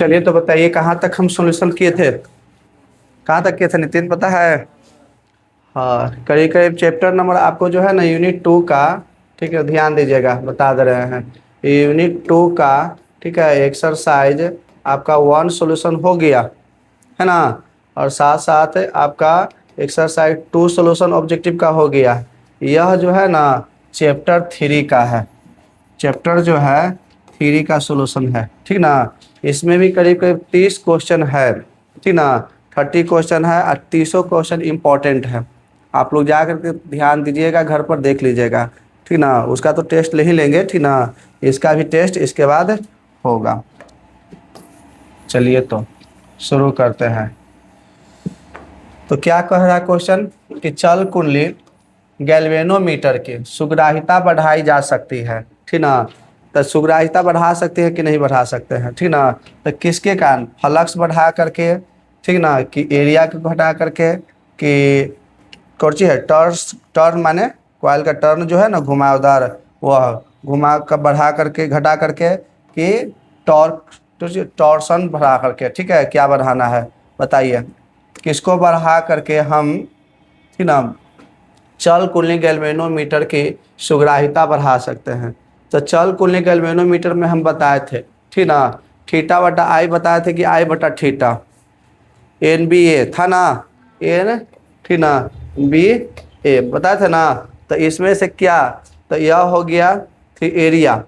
चलिए तो बताइए कहाँ तक हम सॉल्यूशन किए थे, कहाँ तक किए थे नितिन, पता है? हाँ, करीब करीब चैप्टर नंबर आपको जो है ना यूनिट 2 का, ठीक है, ध्यान दीजिएगा, बता दे रहे हैं। यूनिट 2 का, ठीक है, एक्सरसाइज आपका 1 सॉल्यूशन हो गया है ना, और साथ साथ आपका एक्सरसाइज 2 सॉल्यूशन ऑब्जेक्टिव का हो गया। यह जो है ना चैप्टर 3 का है, चैप्टर जो है 3 का सॉल्यूशन है, ठीक ना। इसमें भी करीब करीब 30 क्वेश्चन है, ठीक ना। 30 क्वेश्चन है और 30 क्वेश्चन इंपॉर्टेंट है। आप लोग जा करके ध्यान दीजिएगा, घर पर देख लीजिएगा, ठीक ना। उसका तो टेस्ट ले ही लेंगे, ठीक ना, इसका भी टेस्ट इसके बाद होगा। चलिए तो शुरू करते हैं। तो क्या कह रहा है क्वेश्चन कि चल कुंडली गैल्वेनोमीटर की सुग्राहिता बढ़ाई जा सकती है, ठीक ना। तो सुग्राहिता बढ़ा सकते हैं कि नहीं बढ़ा सकते हैं, ठीक ना। तो किसके कारण? फ्लक्स बढ़ा करके, ठीक ना, कि एरिया को घटा करके, कि कौन सी है टर्न माने कॉइल का टर्न जो है ना घुमावदार, वह घुमा कर बढ़ा करके घटा करके, कि टॉर्सन बढ़ा करके, ठीक है। क्या बढ़ाना है बताइए, किसको बढ़ा करके हम, ठीक ना, चल कुंडली गैल्वेनोमीटर की सुग्राहिता बढ़ा सकते हैं। तो चल कुंडली गैल्वेनोमीटर में हम बताए थे, ठीक ना, थीटा बटा आई बताए थे कि आई बटा थीटा, एन बी ए था ना, एन, ठीक ना, बी ए बताए थे ना। तो इसमें से क्या, तो यह हो गया फिर एरिया,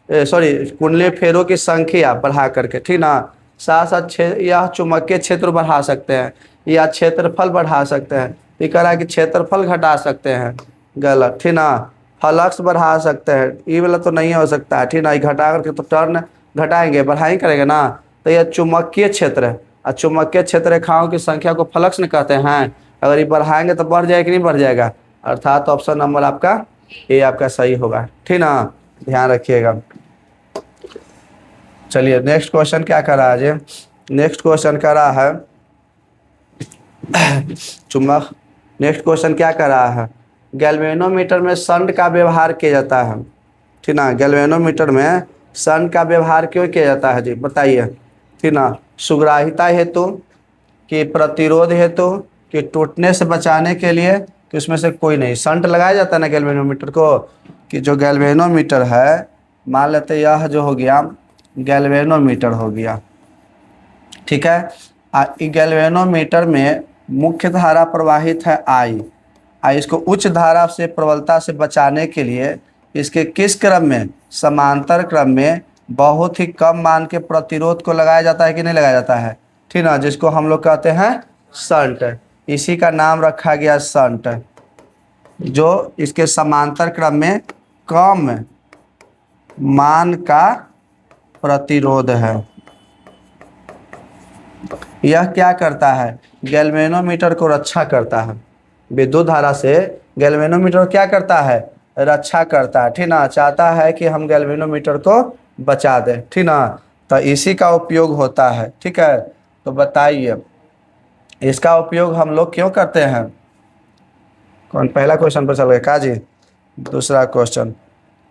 सॉरी कुंडली फेरों की संख्या बढ़ा करके, ठीक ना। साथ साथ यह चुंबकीय क्षेत्र बढ़ा सकते हैं या क्षेत्रफल बढ़ा सकते हैं। ये कह रहा है कि क्षेत्रफल घटा सकते हैं, गलत, ठीक ना। फ्लक्स बढ़ा सकते हैं, ये वाला तो नहीं हो सकता है, ठीक ना। ये घटा करके तो टर्न घटाएंगे, बढ़ाएंगे करेंगे ना। तो यह चुंबकीय क्षेत्र है, और चुंबकीय क्षेत्र रेखाओं की संख्या को फ्लक्स न कहते हैं। अगर ये बढ़ाएंगे तो बढ़ जाएगा कि नहीं बढ़ जाएगा, अर्थात ऑप्शन नंबर आपका ए आपका सही होगा, ठीक ना, ध्यान रखिएगा। चलिए नेक्स्ट क्वेश्चन क्या कर रहा है, नेक्स्ट क्वेश्चन कर रहा है चुंबक, नेक्स्ट क्वेश्चन क्या कर रहा है, गैल्वेनोमीटर में शंट का व्यवहार किया जाता है, ठीक ना। गैल्वेनोमीटर में शंट का व्यवहार क्यों किया जाता है जी बताइए, ठीक ना। सुग्राहिता हेतु, कि प्रतिरोध हेतु, कि टूटने से बचाने के लिए, कि उसमें से कोई नहीं। शंट लगाया जाता है ना गैल्वेनोमीटर को, कि जो गैल्वेनोमीटर है, मान लेते यह जो हो गया गैल्वेनोमीटर हो गया, ठीक है। गैल्वेनोमीटर में मुख्य धारा प्रवाहित है आई, इसको उच्च धारा से प्रबलता से बचाने के लिए इसके किस क्रम में, समांतर क्रम में बहुत ही कम मान के प्रतिरोध को लगाया जाता है कि नहीं लगाया जाता है, ठीक ना, जिसको हम लोग कहते हैं शंट। इसी का नाम रखा गया शंट, जो इसके समांतर क्रम में कम मान का प्रतिरोध है। यह क्या करता है, गैल्वेनोमीटर को रक्षा करता है, विद्युत धारा से गैल्वेनोमीटर क्या करता है, रक्षा करता है, ठीक ना। चाहता है कि हम गैल्वेनोमीटर को बचा दें, ठीक ना, तो इसी का उपयोग होता है, ठीक है। तो बताइए इसका उपयोग हम लोग क्यों करते हैं? कौन पहला क्वेश्चन पर चल गए का जी? दूसरा क्वेश्चन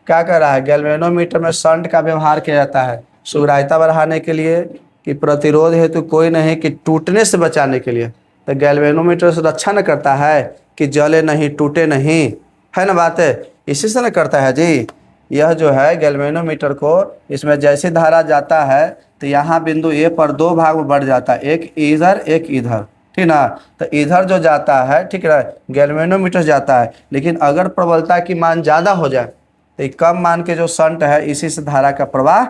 क्या कर रहा है, गैल्वेनोमीटर में शंट का व्यवहार किया जाता है सुग्राहिता बढ़ाने के लिए, कि प्रतिरोध हेतु कोई नहीं, कि टूटने से बचाने के लिए। तो गैल्वेनोमीटर से रक्षा न करता है कि जले नहीं टूटे नहीं, है ना बात है, इसी से न करता है जी। यह जो है गैल्वेनोमीटर को, इसमें जैसे धारा जाता है तो यहाँ बिंदु ए पर 2 भाग में बढ़ जाता है, एक इधर एक इधर, ठीक ना। तो इधर जो जाता है, ठीक है, गैल्वेनोमीटर जाता है, लेकिन अगर प्रबलता की मान ज़्यादा हो जाए तो कम मान के जो शंट है इसी से धारा का प्रवाह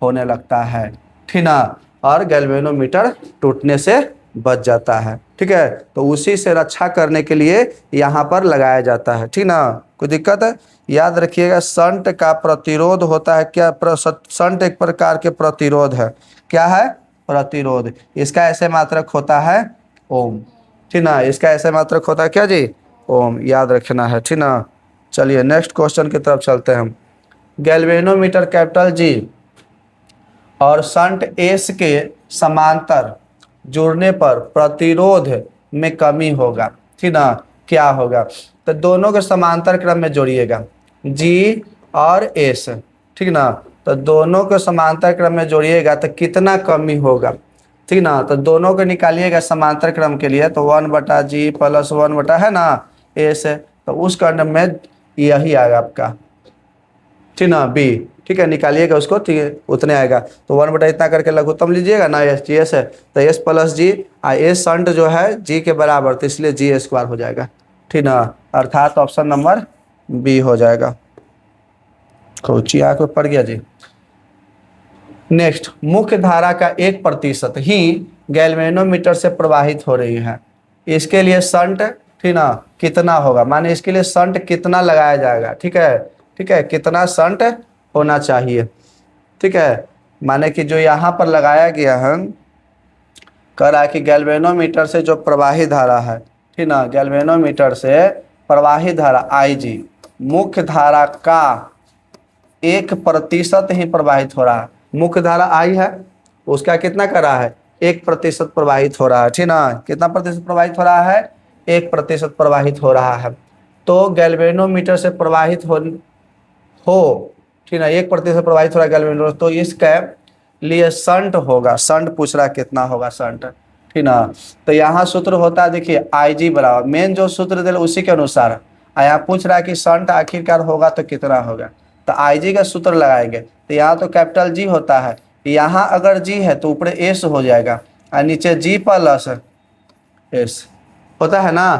होने लगता है, ठीक ना, और गैल्वेनोमीटर टूटने से बच जाता है, ठीक है। तो उसी से रक्षा करने के लिए यहाँ पर लगाया जाता है, ठीक ना। कोई दिक्कत है? याद रखिएगा शंट का प्रतिरोध होता है क्या, शंट एक प्रकार के प्रतिरोध है, क्या है, प्रतिरोध। इसका ऐसे मात्रक होता है ओम, ठीक ना, इसका ऐसे मात्रक होता है क्या जी, ओम, याद रखना है, ठीक ना। चलिए नेक्स्ट क्वेश्चन की तरफ चलते हैं हम। गैल्वेनोमीटर कैपिटल जी और शंट एस के समांतर जुड़ने पर प्रतिरोध में कमी होगा, ठीक ना। क्या होगा, तो दोनों के समांतर क्रम में जोड़िएगा जी और एस, ठीक ना, तो दोनों को समांतर क्रम में जोड़िएगा तो कितना कमी होगा, ठीक ना। तो दोनों को निकालिएगा समांतर क्रम के लिए, तो 1/g प्लस 1 है ना ए से, तो उस कंडम में यही आएगा आपका, ठीक ना, बी। ठीक है, निकालिएगा उसको, ठीक है, उतने आएगा। तो 1 इतना करके लघुत्तम लीजिएगा ना, एस जी एस है, तो S plus G S shunt जो है जी के बराबर, तो इसलिए जी स्क्वायर हो जाएगा, ठीक ना। अर्थात ऑप्शन नंबर बी हो जाएगा। कोची आंख में पड़ गया जी। नेक्स्ट, मुख्य धारा का 1% ही गैल्वेनोमीटर से प्रवाहित हो रही है, इसके लिए संट, ठीक ना, कितना होगा, माने इसके लिए संट कितना लगाया जाएगा, ठीक है, ठीक है, कितना संट होना चाहिए, ठीक है। माने कि जो यहाँ पर लगाया गया है, कह रहा है कि गैल्वेनोमीटर से जो प्रवाही धारा है, ठीक ना, गैल्वेनोमीटर से प्रवाही धारा IG मुख्य धारा का 1% ही प्रवाहित हो रहा है। मुख्य धारा I है, उसका कितना कर रहा है, 1% प्रवाहित हो रहा है, ठीक ना। कितना प्रतिशत प्रवाहित हो रहा है, 1% प्रवाहित हो रहा है। तो गैल्वेनोमीटर से प्रवाहित हो ठीक ना, 1% प्रवाहित हो रहा है गैल्वेनोमीटर, तो इसके लिए संट होगा, संट पूछ रहा है कितना होगा संट, ठीक ना। तो यहाँ सूत्र होता है, देखिए IG बराबर, मेन जो सूत्र दे उसी के अनुसार, यहाँ पूछ रहा है कि संट आखिरकार होगा तो कितना होगा, तो IG का सूत्र लगाएंगे। तो यहाँ तो कैपिटल G होता है, यहाँ अगर G है तो ऊपर S हो जाएगा और नीचे G प्लस S होता है ना,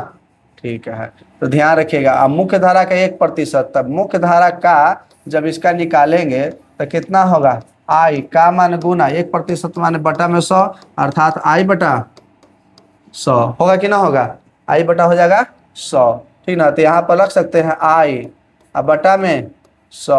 ठीक है। तो ध्यान रखिएगा, अब मुख्य धारा का 1%, तब मुख्य धारा का जब इसका निकालेंगे तो कितना होगा, I का मान गुना 1% माने बटा में 100, अर्थात I बटा 100 होगा कि ना होगा, I बटा हो जाएगा 100, ठीक ना। तो यहाँ पर रख सकते हैं I अब बटा में 100,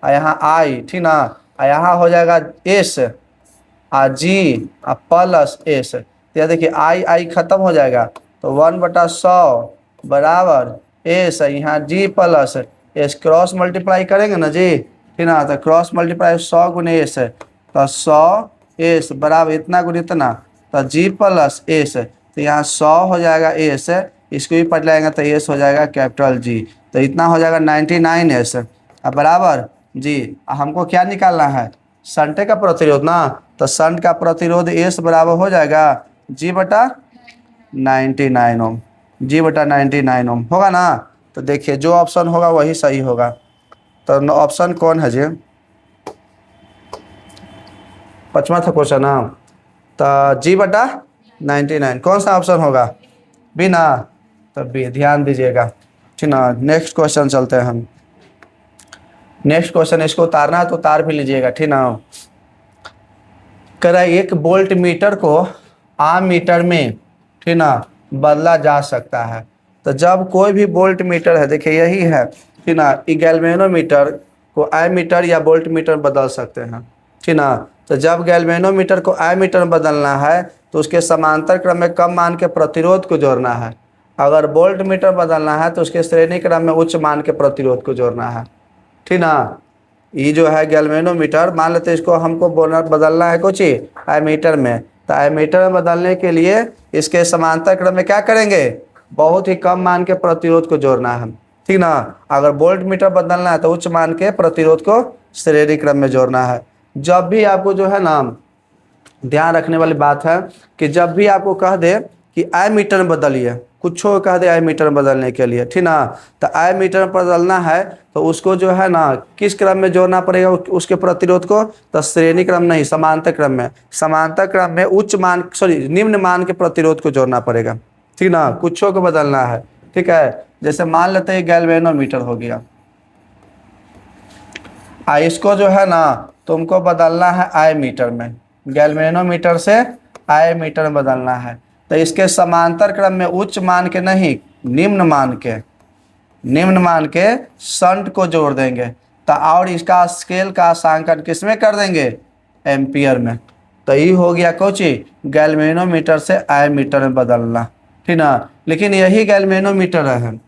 और यहाँ I, ठीक ना, और यहाँ हो जाएगा S और G और प्लस S। तो देखिए I खत्म हो जाएगा, तो 1/100 बराबर S, यहाँ G plus S, cross multiply करेंगे ना जी, ठीक ना, तो क्रॉस मल्टीप्लाई 100 गुने S है, तो 100 S बराबर इतना गुने इतना, तो G प्लस S, तो यहाँ 100 हो जाएगा S, इसको भी पढ़ लेंगे तो S हो जाएगा कैपिटल G, तो इतना हो जाएगा 99S अब बराबर जी। हमको क्या निकालना है, संट का प्रतिरोध ना, तो संट का प्रतिरोध S बराबर हो जाएगा G बटा 99 ओम, G बटा 99 ओम होगा ना। तो देखिए जो ऑप्शन होगा वही सही होगा। तो ऑप्शन कौन है जी, 5वां था क्वेश्चन ना, तो G बटा 99 कौन सा ऑप्शन होगा, बी ना, तो बी, ध्यान दीजिएगा, ठीक ना। नेक्स्ट क्वेश्चन चलते हैं हम। नेक्स्ट क्वेश्चन, इसको उतारना है तो उतार भी लीजिएगा, ठीक ना। कह रहा है एक वोल्ट मीटर को आम मीटर में, ठीक ना, बदला जा सकता है। तो जब कोई भी वोल्ट मीटर है, देखिए यही है, ठीक ना, गैल्वेनोमीटर को एमीटर या वोल्ट मीटर बदल सकते हैं, ठीक ना। तो जब गैल्वेनोमीटर को एमीटर में बदलना है तो उसके समांतर क्रम में कम मान के प्रतिरोध को जोड़ना है, अगर वोल्ट मीटर बदलना है तो उसके श्रेणी क्रम में उच्च मान के प्रतिरोध को जोड़ना है, ठीक ना। ये जो है गैल्वेनोमीटर, मान लेते हैं इसको हमको बदलना है कुछ एमीटर में, तो एमीटर में बदलने के लिए इसके समांतर क्रम में क्या करेंगे, बहुत ही कम मान के प्रतिरोध को जोड़ना है, ठीक ना। अगर वोल्ट मीटर बदलना है तो उच्च मान के प्रतिरोध को श्रेणी क्रम में जोड़ना है। जब भी आपको जो है ना, ध्यान रखने वाली बात है कि जब भी आपको कह दे कि एमीटर में बदलिए, कुछ कह दे एमीटर में बदलने के लिए, ठीक ना, तो एमीटर में बदलना है तो उसको जो है ना किस क्रम में जोड़ना पड़ेगा उसके प्रतिरोध को, तो श्रेणी क्रम नहीं, समांतर क्रम में, समांतर क्रम में उच्च मान निम्न मान के प्रतिरोध को जोड़ना पड़ेगा, ठीक ना। कुछ को बदलना है, ठीक है। जैसे मान लेते हैं गैल्वेनोमीटर हो गया, इसको जो है ना तुमको बदलना है एमीटर में, गैल्वेनोमीटर से एमीटर में बदलना है, तो इसके समांतर क्रम में उच्च मान के नहीं, निम्न मान के संट को जोड़ देंगे, तो और इसका स्केल का अंशांकन किसमें कर देंगे, एम्पियर में। तो ये हो गया कोची गैल्वेनोमीटर से एमीटर में बदलना, ठीक ना। लेकिन यही गैल्वेनोमीटर है,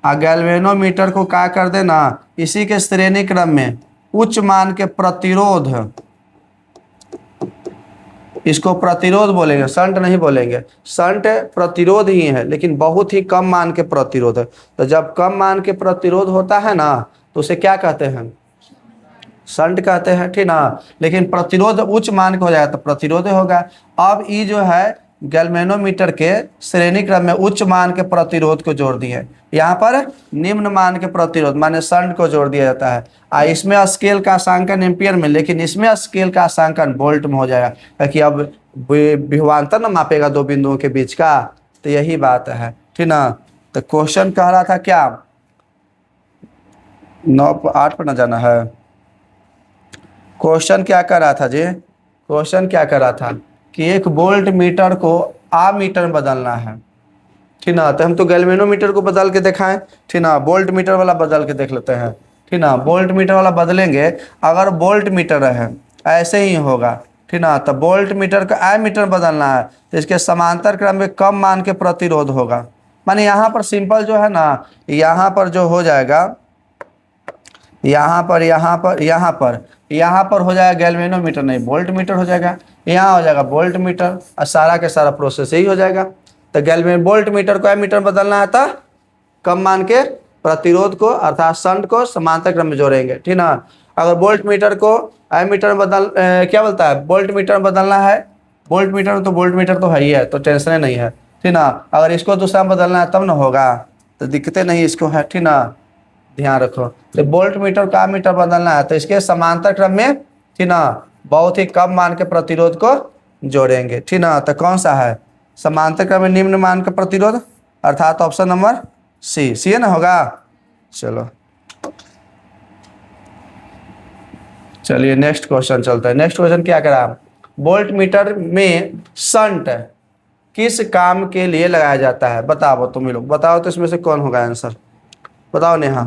गैल्वेनोमीटर को क्या कर देना, इसी के श्रेणी क्रम में उच्च मान के प्रतिरोध, इसको प्रतिरोध बोलेंगे, संट नहीं बोलेंगे, संट प्रतिरोध ही है लेकिन बहुत ही कम मान के प्रतिरोध है। तो जब कम मान के प्रतिरोध होता है ना तो उसे क्या कहते हैं, शंट कहते हैं, ठीक ना। लेकिन प्रतिरोध उच्च मान का हो जाएगा तो प्रतिरोध होगा। अब ये जो है गैल्वेनोमीटर के श्रेणी क्रम में उच्च मान के प्रतिरोध को जोड़ दिए, यहाँ पर निम्न मान के प्रतिरोध माने शंट को जोड़ दिया जाता है। इसमें स्केल का अंशांकन एम्पियर में, लेकिन इसमें स्केल का अंशांकन वोल्ट में हो जाएगा, क्योंकि अब विभवांतर ना मापेगा दो बिंदुओं के बीच का, तो यही बात है, ठीक ना। तो क्वेश्चन कह रहा था क्या, 9-8 पर ना जाना है। क्वेश्चन क्या कर रहा था जी, क्वेश्चन क्या कर रहा था कि एक वोल्ट मीटर को मीटर में बदलना है, ठीक ना। तो हम तो गैल्वेनोमीटर को बदल के दिखाएं, ठीक ना। वोल्ट मीटर वाला बदल के देख लेते हैं, ठीक ना। वोल्ट मीटर वाला बदलेंगे, अगर वोल्ट मीटर है ऐसे ही होगा, ठीक ना। तो वोल्ट मीटर का मीटर बदलना है तो इसके समांतर क्रम में कम मान के प्रतिरोध होगा। माने यहाँ पर सिंपल जो है ना, यहाँ पर जो हो जाएगा, यहाँ पर हो जाएगा गैल्वेनोमीटर, नहीं वोल्ट मीटर हो जाएगा। यहाँ हो जाएगा वोल्ट मीटर और सारा के सारा प्रोसेस यही हो जाएगा। तो वोल्ट मीटर को मीटर बदलना है तो कम मान के प्रतिरोध को अर्थात शंट को समांतर क्रम में जोड़ेंगे, ठीक ना। अगर वोल्ट मीटर को मीटर में क्या बोलता है, वोल्ट मीटर में बदलना है, वोल्ट मीटर में तो वोल्ट मीटर तो है ही है, तो टेंशन नहीं है, ठीक ना। अगर इसको दूसरा में बदलना है तब ना होगा, तो दिक्कतें नहीं इसको है, ठीक ना। ध्यान रखो, तो वोल्ट मीटर का मीटर बदलना है तो इसके समांतर क्रम में, ठीक ना, बहुत ही कम मान के प्रतिरोध को जोड़ेंगे, ठीक ना। तो कौन सा है, समांतर क्रम में निम्न मान का प्रतिरोध, अर्थात ऑप्शन नंबर सी है ना होगा। चलो चलिए नेक्स्ट क्वेश्चन चलता है। नेक्स्ट क्वेश्चन क्या करा, वोल्ट मीटर में शंट किस काम के लिए लगाया जाता है, बताओ तुम लोग बताओ, तो इसमें से कौन होगा आंसर, बताओ नेहा,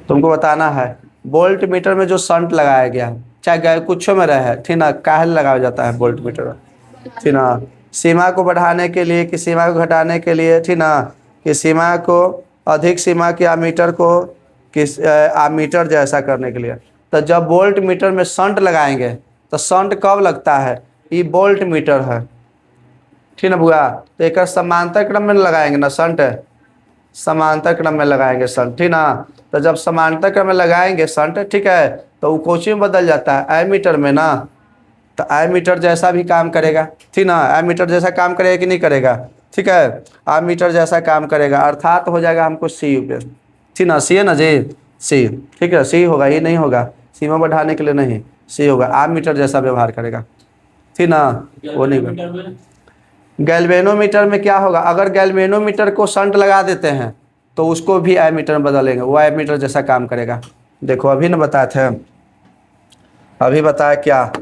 तुमको बताना है। वोल्ट मीटर में जो शंट लगाया गया है, चाहे कुछ में रहे, ठीक ना, काहे लगाया जाता है वोल्ट मीटर, ठीक ना। सीमा को बढ़ाने के लिए कि सीमा को घटाने के लिए, ठीक ना, कि सीमा को अधिक सीमा के आमीटर को किस आमीटर जैसा करने के लिए। तो जब वोल्ट मीटर में शंट लगाएंगे तो शंट कब लगता है, ये वोल्ट मीटर है, ठीक ना बुआ। तो एक समांतर क्रम में लगाएंगे ना शंट, समांतर क्रम में लगाएंगे शंट, ठीक ना। तो जब समांतर क्रम में लगाएंगे शंट, ठीक है, तो वो कोची में बदल जाता है एमीटर में ना, तो एमीटर जैसा भी काम करेगा, ठीक ना। एमीटर जैसा काम करेगा कि नहीं करेगा, ठीक है, एमीटर जैसा काम करेगा, अर्थात हो जाएगा हमको सी पे, ठीक ना। सी है ना जी, सी, ठीक है, सी होगा, ये नहीं होगा सीमा बढ़ाने के लिए, नहीं सी होगा, एमीटर जैसा व्यवहार करेगा, ठीक ना। वो नहीं, गैल्वेनोमीटर में क्या होगा, अगर गैल्वेनोमीटर को शंट लगा देते हैं तो उसको भी एमीटर में बदलेंगे, वो एमीटर जैसा काम करेगा। देखो अभी ना बताए थे, अभी बताया क्या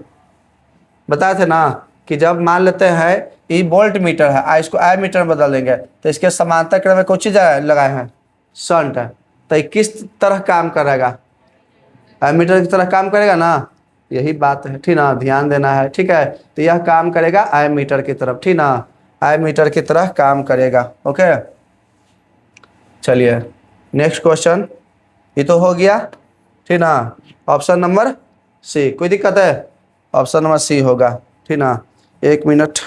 बताए थे ना, कि जब मान लेते हैं ये वोल्ट मीटर है, इसको एमीटर में बदल देंगे तो इसके समांतर क्रम में कुछ चीज लगाए हैं शंट है, तो ये किस तरह काम करेगा, एमीटर की तरह काम करेगा ना, यही बात है, ठीक ना। ध्यान देना है, ठीक है। तो यह काम करेगा एमीटर की तरफ, ठीक ना, एमीटर की तरह काम करेगा, ओके। चलिए नेक्स्ट क्वेश्चन, ये तो हो गया, ठीक ना। ऑप्शन नंबर सी, कोई दिक्कत है, ऑप्शन नंबर सी होगा, ठीक ना। 1 मिनट,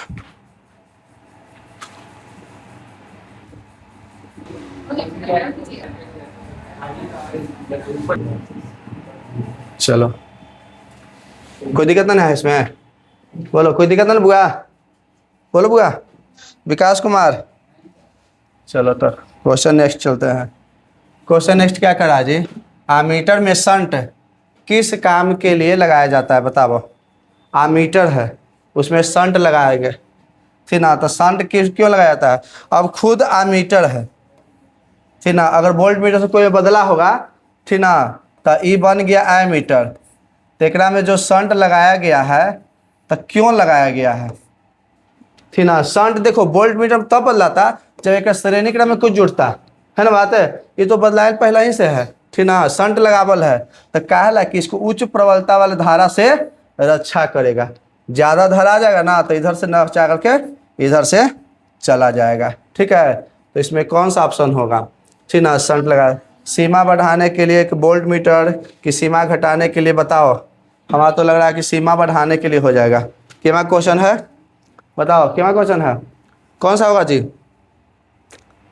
चलो कोई दिक्कत नहीं है इसमें, बोलो कोई दिक्कत नहीं बुआ, बोलो बुआ, विकास कुमार। चलो तो क्वेश्चन नेक्स्ट चलते हैं। क्वेश्चन नेक्स्ट क्या करा जी, आमीटर में शंट किस काम के लिए लगाया जाता है, बताओ। आमीटर है उसमें शंट लगाएंगे, ठीक ना। तो शंट किस क्यों लगाया जाता है, अब खुद आमीटर है, ठीक ना। अगर वोल्ट मीटर से कोई बदला होगा, ठीक ना, तो ई बन गया एमीटर। तो एक में जो शंट लगाया गया है तो क्यों लगाया गया है, ठीक ना। शंट देखो वोल्ट मीटर तब बदलाता जब एक श्रेणी क्रम में कुछ जुड़ता है ना, बात है, ये तो बदलाव पहला ही से है, ठीक ना। शंट लगावल है तो कहला कि इसको उच्च प्रबलता वाले धारा से रक्षा करेगा, ज्यादा धारा आ जाएगा ना तो इधर से न बचा करके इधर से चला जाएगा, ठीक है। तो इसमें कौन सा ऑप्शन होगा, ठीक ना, शंट लगा। सीमा बढ़ाने के लिए एक वोल्ट मीटर की सीमा घटाने के लिए, बताओ। हमारा तो लग रहा है कि सीमा बढ़ाने के लिए हो जाएगा। क्या क्वेश्चन है, बताओ क्या क्वेश्चन है, कौन सा होगा जी,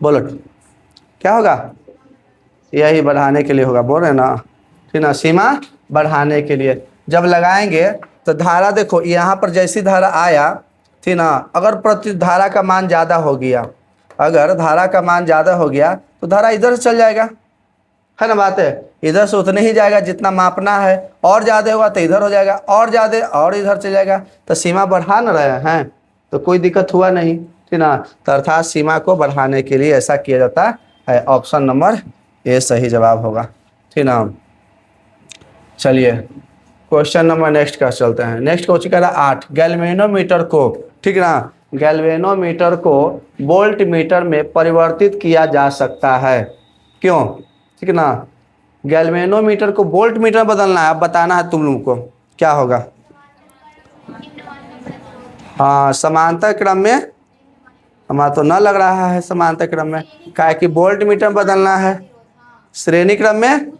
बोलो क्या होगा, यही बढ़ाने के लिए होगा, बोल रहे हैं ना, ठीक ना, सीमा बढ़ाने के लिए। जब लगाएंगे तो धारा देखो यहाँ पर जैसी धारा आया, ठीक ना, अगर प्रति धारा का मान ज़्यादा हो गया, अगर धारा का मान ज़्यादा हो गया तो धारा इधर से चल जाएगा, है ना बात है, इधर से उतने ही जाएगा जितना मापना है, और ज़्यादा होगा तो इधर हो जाएगा, और ज़्यादा और इधर चल जाएगा, तो सीमा बढ़ा न रहे हैं, तो कोई दिक्कत हुआ नहीं, ठीक ना। तो अर्थात सीमा को बढ़ाने के लिए ऐसा किया जाता है। ऑप्शन नंबर ए सही जवाब होगा, ठीक ना। चलिए क्वेश्चन नंबर नेक्स्ट का चलते हैं। नेक्स्ट क्वेश्चन कह रहा है 8, गैल्वेनोमीटर को, ठीक ना, गैल्वेनोमीटर को वोल्ट मीटर में परिवर्तित किया जा सकता है, क्यों, ठीक ना। गैल्वेनोमीटर को वोल्ट मीटर में बदलना है, अब बताना है तुम लोगों को क्या होगा। हाँ, समांतर क्रम में, हमारा तो न लग रहा है समांतर क्रम में, क्या है कि वोल्ट मीटर में बदलना है, श्रेणी क्रम में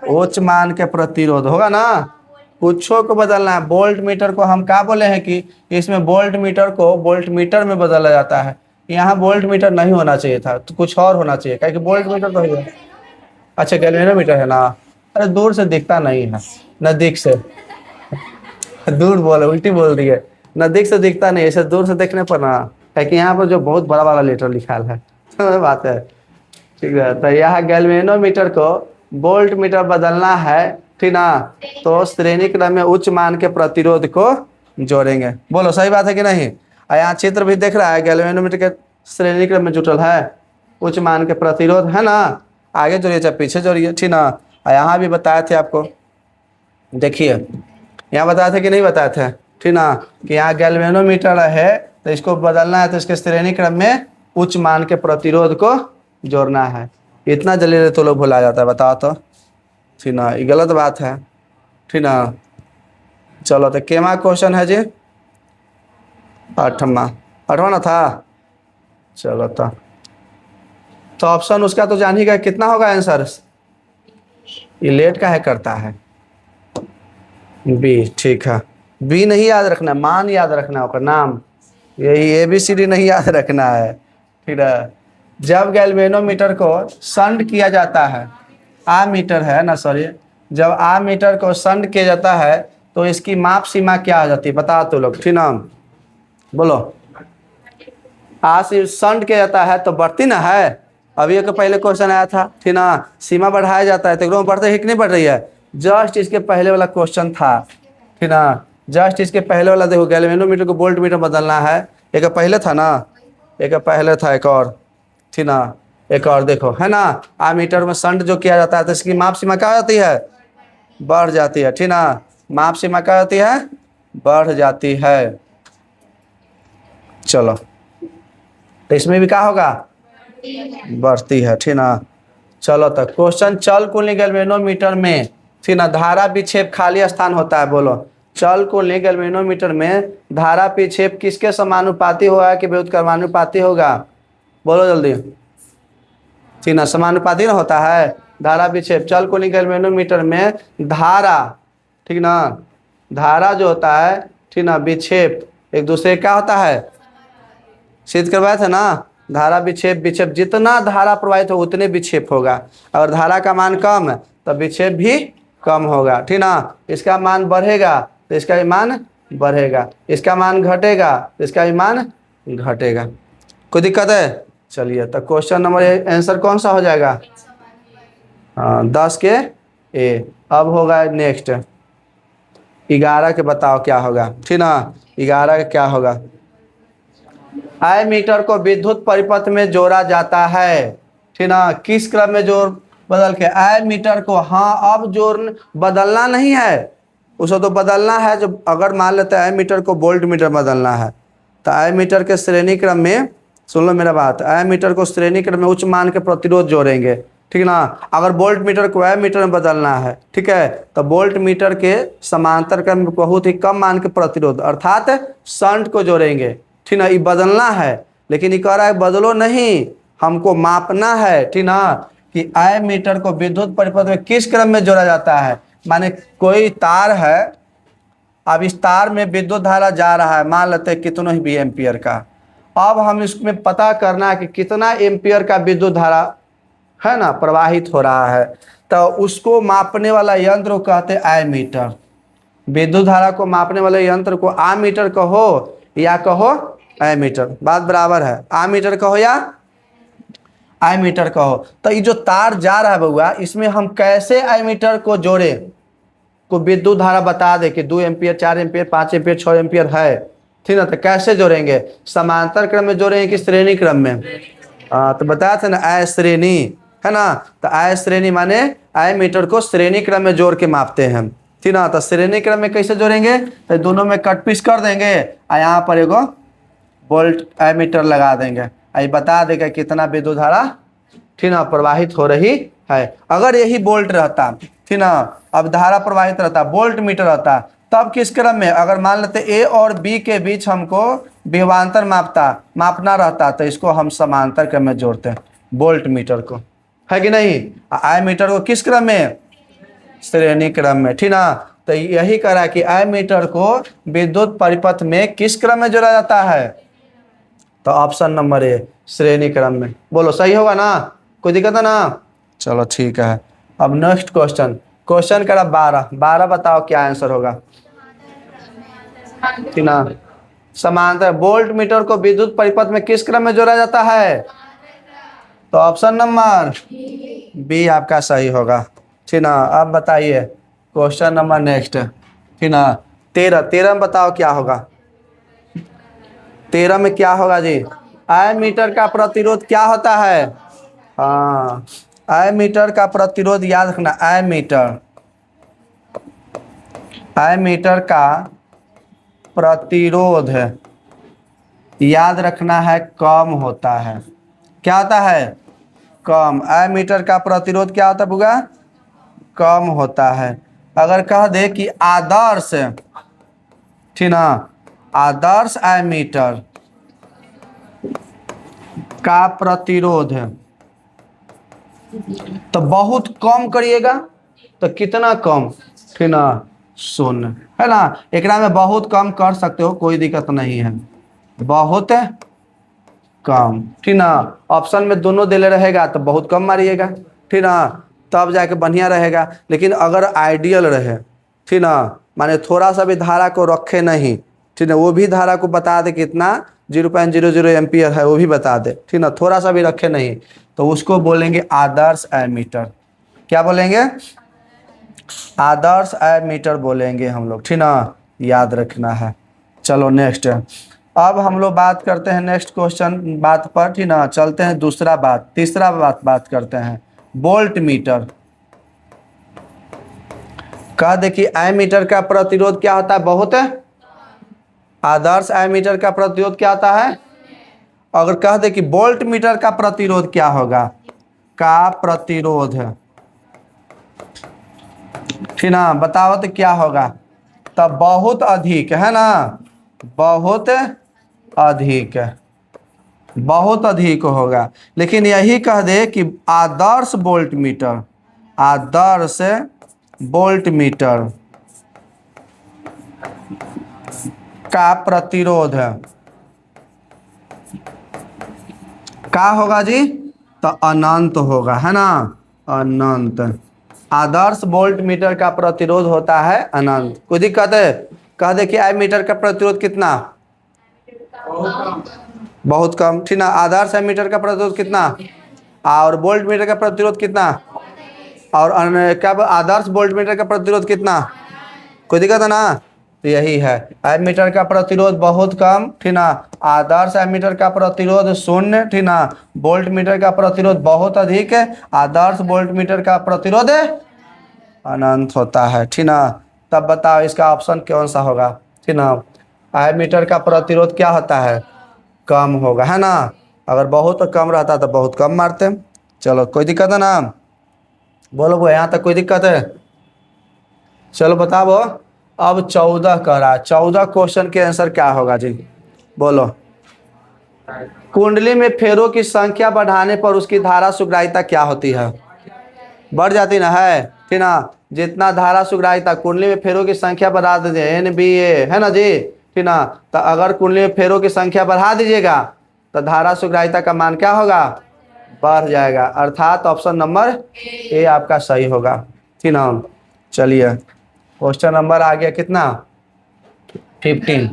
उच्च मान के प्रतिरोध होगा ना, कुछों को बदलना है। वोल्ट मीटर को हम क्या बोले हैं कि इसमें वोल्ट मीटर को वोल्ट मीटर में बदला जाता है, यहाँ वोल्ट मीटर नहीं होना चाहिए था, तो कुछ और होना चाहिए, क्या कि वोल्ट मीटर तो है। अच्छा गैल्वेनोमीटर है ना, अरे दूर से दिखता नहीं है, नजदीक से दूर बोले, उल्टी बोल रही है, नजदीक से दिखता नहीं, ऐसे दूर से देखने पर ना, है कि यहाँ पर जो बहुत बड़ा वाला लेटर लिखा है तो बात है, ठीक है। तो यहाँ गैल्वेनोमीटर को वोल्ट मीटर बदलना है, ठीक ना, तो श्रेणी क्रम में उच्च मान के प्रतिरोध को जोड़ेंगे। बोलो सही बात है कि नहीं। यहाँ चित्र भी देख रहा है, गैल्वेनोमीटर के श्रेणी क्रम में जुटल है, उच्च मान के प्रतिरोध है ना, आगे जोड़िए चाहे पीछे जोड़िए, ठीक ना। यहाँ भी बताए थे आपको, देखिए यहाँ बताए थे कि नहीं बताए थे, ठीक ना, कि यहाँ गैल्वेनोमीटर है तो इसको बदलना है, तो इसके श्रेणी क्रम में उच्च मान के प्रतिरोध को जोड़ना है। इतना जल्दी तो लोग भुला जाता है, बताओ तो, ठीक ना, ये गलत बात है, ठीक ना। चलो तो केमा क्वेश्चन है जी, 8वां ना था, चलो तो ऑप्शन उसका तो जान ही गए, कितना होगा आंसर, ये लेट का है करता है, बी, ठीक है। बी नहीं याद रखना, मान याद रखना होगा, नाम, यही ABCD नहीं याद रखना है, ठीक है। जब गैल्वेनोमीटर को संड किया जाता है, आ मीटर है ना, सॉरी, जब आ मीटर को संड किया जाता है तो इसकी माप सीमा क्या हो जाती है, बता तो लोग, ठीक ना, बोलो। आ से संड किया जाता है तो बढ़ती ना है, अभी एक पहले क्वेश्चन आया था, ठीक ना, सीमा बढ़ाया जाता है तो एकदम बढ़ते ही कि नहीं बढ़ रही है, जस्ट इसके पहले वाला क्वेश्चन था, ठीक ना, जस्ट इसके पहले वाला देखो, गैल्वेनोमीटर को वोल्ट मीटर बदलना है, एक पहले था ना, एक पहले था, एक और, ठीक ना, एक और देखो, है ना, आ मीटर में संड जो किया जाता है तो इसकी माप सीमा क्या हो जाती है, बढ़ जाती है, ठीक ना, माप सीमा क्या होती है, बढ़ जाती है। चलो तो इसमें भी क्या होगा, बढ़ती है, ठीक ना। चलो तो क्वेश्चन, चल कुंडली गैल्वेनोमीटर में, ठीक ना, धारा विक्षेप खाली स्थान होता है, बोलो चल कुंडली गैल्वेनोमीटर में धारा विक्षेप किसके समानुपाती होगा कि व्युत्क्रमानुपाती होगा, बोलो जल्दी, ठीक ना, समानुपाती ना होता है धारा विक्षेप। चल कुंडली गैल्वेनोमीटर में धारा, ठीक ना, धारा जो होता है, ठीक ना, विक्षेप एक दूसरे क्या होता है, सिद्ध करवाया था ना, धारा विक्षेप, विक्षेप जितना धारा प्रवाहित हो उतने विक्षेप होगा, अगर धारा का मान कम है तो विक्षेप भी कम होगा, ठीक ना, इसका मान बढ़ेगा तो इसका भी मान बढ़ेगा, इसका मान घटेगा तो इसका भी मान घटेगा, कोई दिक्कत है। चलिए तो क्वेश्चन नंबर आंसर कौन सा हो जाएगा, हाँ 10 के ए। अब होगा नेक्स्ट 11 के, बताओ क्या होगा, ठीक ना, 11 का क्या होगा, आई मीटर को विद्युत परिपथ में जोड़ा जाता है, ठीक ना, किस क्रम में जोड़ बदल के, आई मीटर को, हाँ अब जोड़ बदलना नहीं है, उसे तो बदलना है, जो अगर मान लेते हैं आई मीटर को वोल्ट मीटर बदलना है तो आई मीटर के श्रेणी क्रम में, सुन लो मेरा बात, आई मीटर को श्रेणी क्रम में उच्च मान के प्रतिरोध जोड़ेंगे, ठीक ना, अगर वोल्ट मीटर को आई मीटर में बदलना है, ठीक है, तो वोल्ट मीटर के समांतर क्रम में बहुत ही कम मान के प्रतिरोध अर्थात शंट को जोड़ेंगे, ठीक ना, ये बदलना है, लेकिन ये कह रहा है बदलो नहीं, हमको मापना है, ठीक ना, कि आई मीटर को विद्युत परिपथ में किस क्रम में जोड़ा जाता है, माने कोई तार है, अब इस तार में विद्युत धारा जा रहा है, मान लेते हैं कितना भी एम्पियर का, अब हम इसमें पता करना है कि कितना एम्पियर का विद्युत धारा है ना प्रवाहित हो रहा है, तो उसको मापने वाला यंत्र को कहते हैं एमीटर। विद्युत धारा को मापने वाले यंत्र को आमीटर कहो या कहो एमीटर, बात बराबर है। आमीटर कहो या एमीटर कहो। तो ये जो तार जा रहा है बउआ, इसमें हम कैसे एमीटर को जोड़े, को विद्युत धारा बता दे कि 2 एम्पियर 4 एम्पियर 5 एम्पियर 6 एम्पियर है, ठीक है। तो कैसे जोड़ेंगे, समांतर क्रम में जोड़ेंगे कि श्रेणी क्रम में? तो बताया था ना अश्रेणी, है ना। तो अश्रेणी माने एमीटर को श्रेणी क्रम में जोड़ के मापते हैं, ठीक ना। तो श्रेणी क्रम में कैसे जोड़ेंगे, तो दोनों में कट पीस कर देंगे और यहाँ पर एगो वोल्ट एमीटर लगा देंगे, ये बता देगा कितना विद्युत धारा, ठीक ना, प्रवाहित हो रही है। अगर यही वोल्ट रहता, ठीक ना, अब धारा प्रवाहित रहता, वोल्ट मीटर रहता, तब किस क्रम में, अगर मान लेते ए और बी के बीच हमको विभवांतर मापना रहता, तो इसको हम समांतर क्रम में जोड़ते हैं वोल्ट मीटर को, है कि नहीं। आई मीटर को किस क्रम में, श्रेणी क्रम में, ठीक ना। तो यही करा कि आई मीटर को विद्युत परिपथ में किस क्रम में जोड़ा जाता है, तो ऑप्शन नंबर ए श्रेणी क्रम में। बोलो सही होगा ना, कोई दिक्कत है ना। चलो ठीक है। अब नेक्स्ट क्वेश्चन, क्वेश्चन करा 12 बताओ क्या आंसर होगा, ठीक ना। समांतर वोल्ट मीटर को विद्युत परिपथ में किस क्रम में जोड़ा जाता है, तो ऑप्शन नंबर बी आपका सही होगा, ठीक ना। अब बताइए क्वेश्चन नंबर नेक्स्ट, ठीक ना। 13 में बताओ क्या होगा, 13 में क्या होगा जी। आई मीटर का प्रतिरोध क्या होता है, हाँ, आई मीटर का प्रतिरोध याद रखना, आई मीटर का प्रतिरोध याद रखना है कम होता है। क्या होता है, कम। आई मीटर का प्रतिरोध क्या होता है बुआ, कम होता है। अगर कह दे कि आदर्श, ठीक ना, आदर्श आई मीटर का प्रतिरोध है, तो बहुत कम करिएगा, तो कितना कम, ठीक ना, 0, है ना। एकरा में बहुत कम कर सकते हो, कोई दिक्कत नहीं है, बहुत कम, ठीक ना। ऑप्शन में दोनों दिले रहेगा तो बहुत कम मारिएगा, ठीक ना, तब जाके बढ़िया रहेगा। लेकिन अगर आइडियल रहे, ठीक ना, माने थोड़ा सा भी धारा को रखे नहीं, ठीक है, वो भी धारा को बता दे कितना 0.00 एम्पियर है, वो भी बता दे, ठीक ना, थोड़ा सा भी रखे नहीं, तो उसको बोलेंगे आदर्श एमीटर। क्या बोलेंगे, आदर्श एमीटर बोलेंगे हम लोग, ठीक ना, याद रखना है। चलो नेक्स्ट, अब हम लोग बात करते हैं नेक्स्ट क्वेश्चन बात पर, ठीक ना। चलते हैं दूसरा बात, तीसरा बात करते हैं वोल्ट मीटर। कह देखिए एमीटर का प्रतिरोध क्या होता है, बहुत है। आदर्श एमीटर का प्रतिरोध क्या होता है। अगर कह दे कि वोल्ट मीटर का प्रतिरोध क्या होगा, का प्रतिरोध है, ठीक ना, बताओ तो क्या होगा, तब बहुत अधिक, है ना, बहुत अधिक, बहुत अधिक होगा। लेकिन यही कह दे कि आदर्श वोल्ट मीटर, आदर्श वोल्ट मीटर का प्रतिरोध है क्या होगा जी, तो अनंत होगा, है ना, अनंत। आदर्श वोल्ट मीटर का प्रतिरोध होता है अनंत। कोई दिक्कत है, कह दे कि आई मीटर का प्रतिरोध कितना, बहुत कम, ठीक ना। आदर्श एमीटर का प्रतिरोध कितना, और वोल्ट मीटर का प्रतिरोध कितना, और क्या आदर्श वोल्ट मीटर का प्रतिरोध कितना, कोई दिक्कत है ना। तो यही है, एमीटर का प्रतिरोध बहुत कम, ठीक ना, आदर्श एमीटर का प्रतिरोध 0, ठीक ना, वोल्ट मीटर का प्रतिरोध बहुत अधिक है, आदर्श वोल्ट मीटर का प्रतिरोध अनंत होता है, ठीक ना। तब बताओ इसका ऑप्शन कौन सा होगा, ठीक ना। एमीटर का प्रतिरोध क्या होता है, कम होगा, है ना। अगर बहुत कम रहता तो बहुत कम मारते। चलो कोई दिक्कत है ना, बोलो यहाँ तक कोई दिक्कत है, चलो बताओ। अब 14 करा, 14 क्वेश्चन के आंसर क्या होगा जी, बोलो। कुंडली में फेरों की संख्या बढ़ाने पर उसकी धारा सुग्राहिता क्या होती है, बढ़ जाती ना, है, ठीक ना। जितना धारा सुग्राहिता, कुंडली में फेरों की संख्या बढ़ा दीजिए, NBA, है ना जी, ठीक ना। तो अगर कुंडली में फेरों की संख्या बढ़ा दीजिएगा तो धारा सुग्राहिता का मान क्या होगा, बढ़ जाएगा, अर्थात ऑप्शन नंबर ए आपका सही होगा। ठीक ना। चलिए क्वेश्चन नंबर आ गया कितना, 15।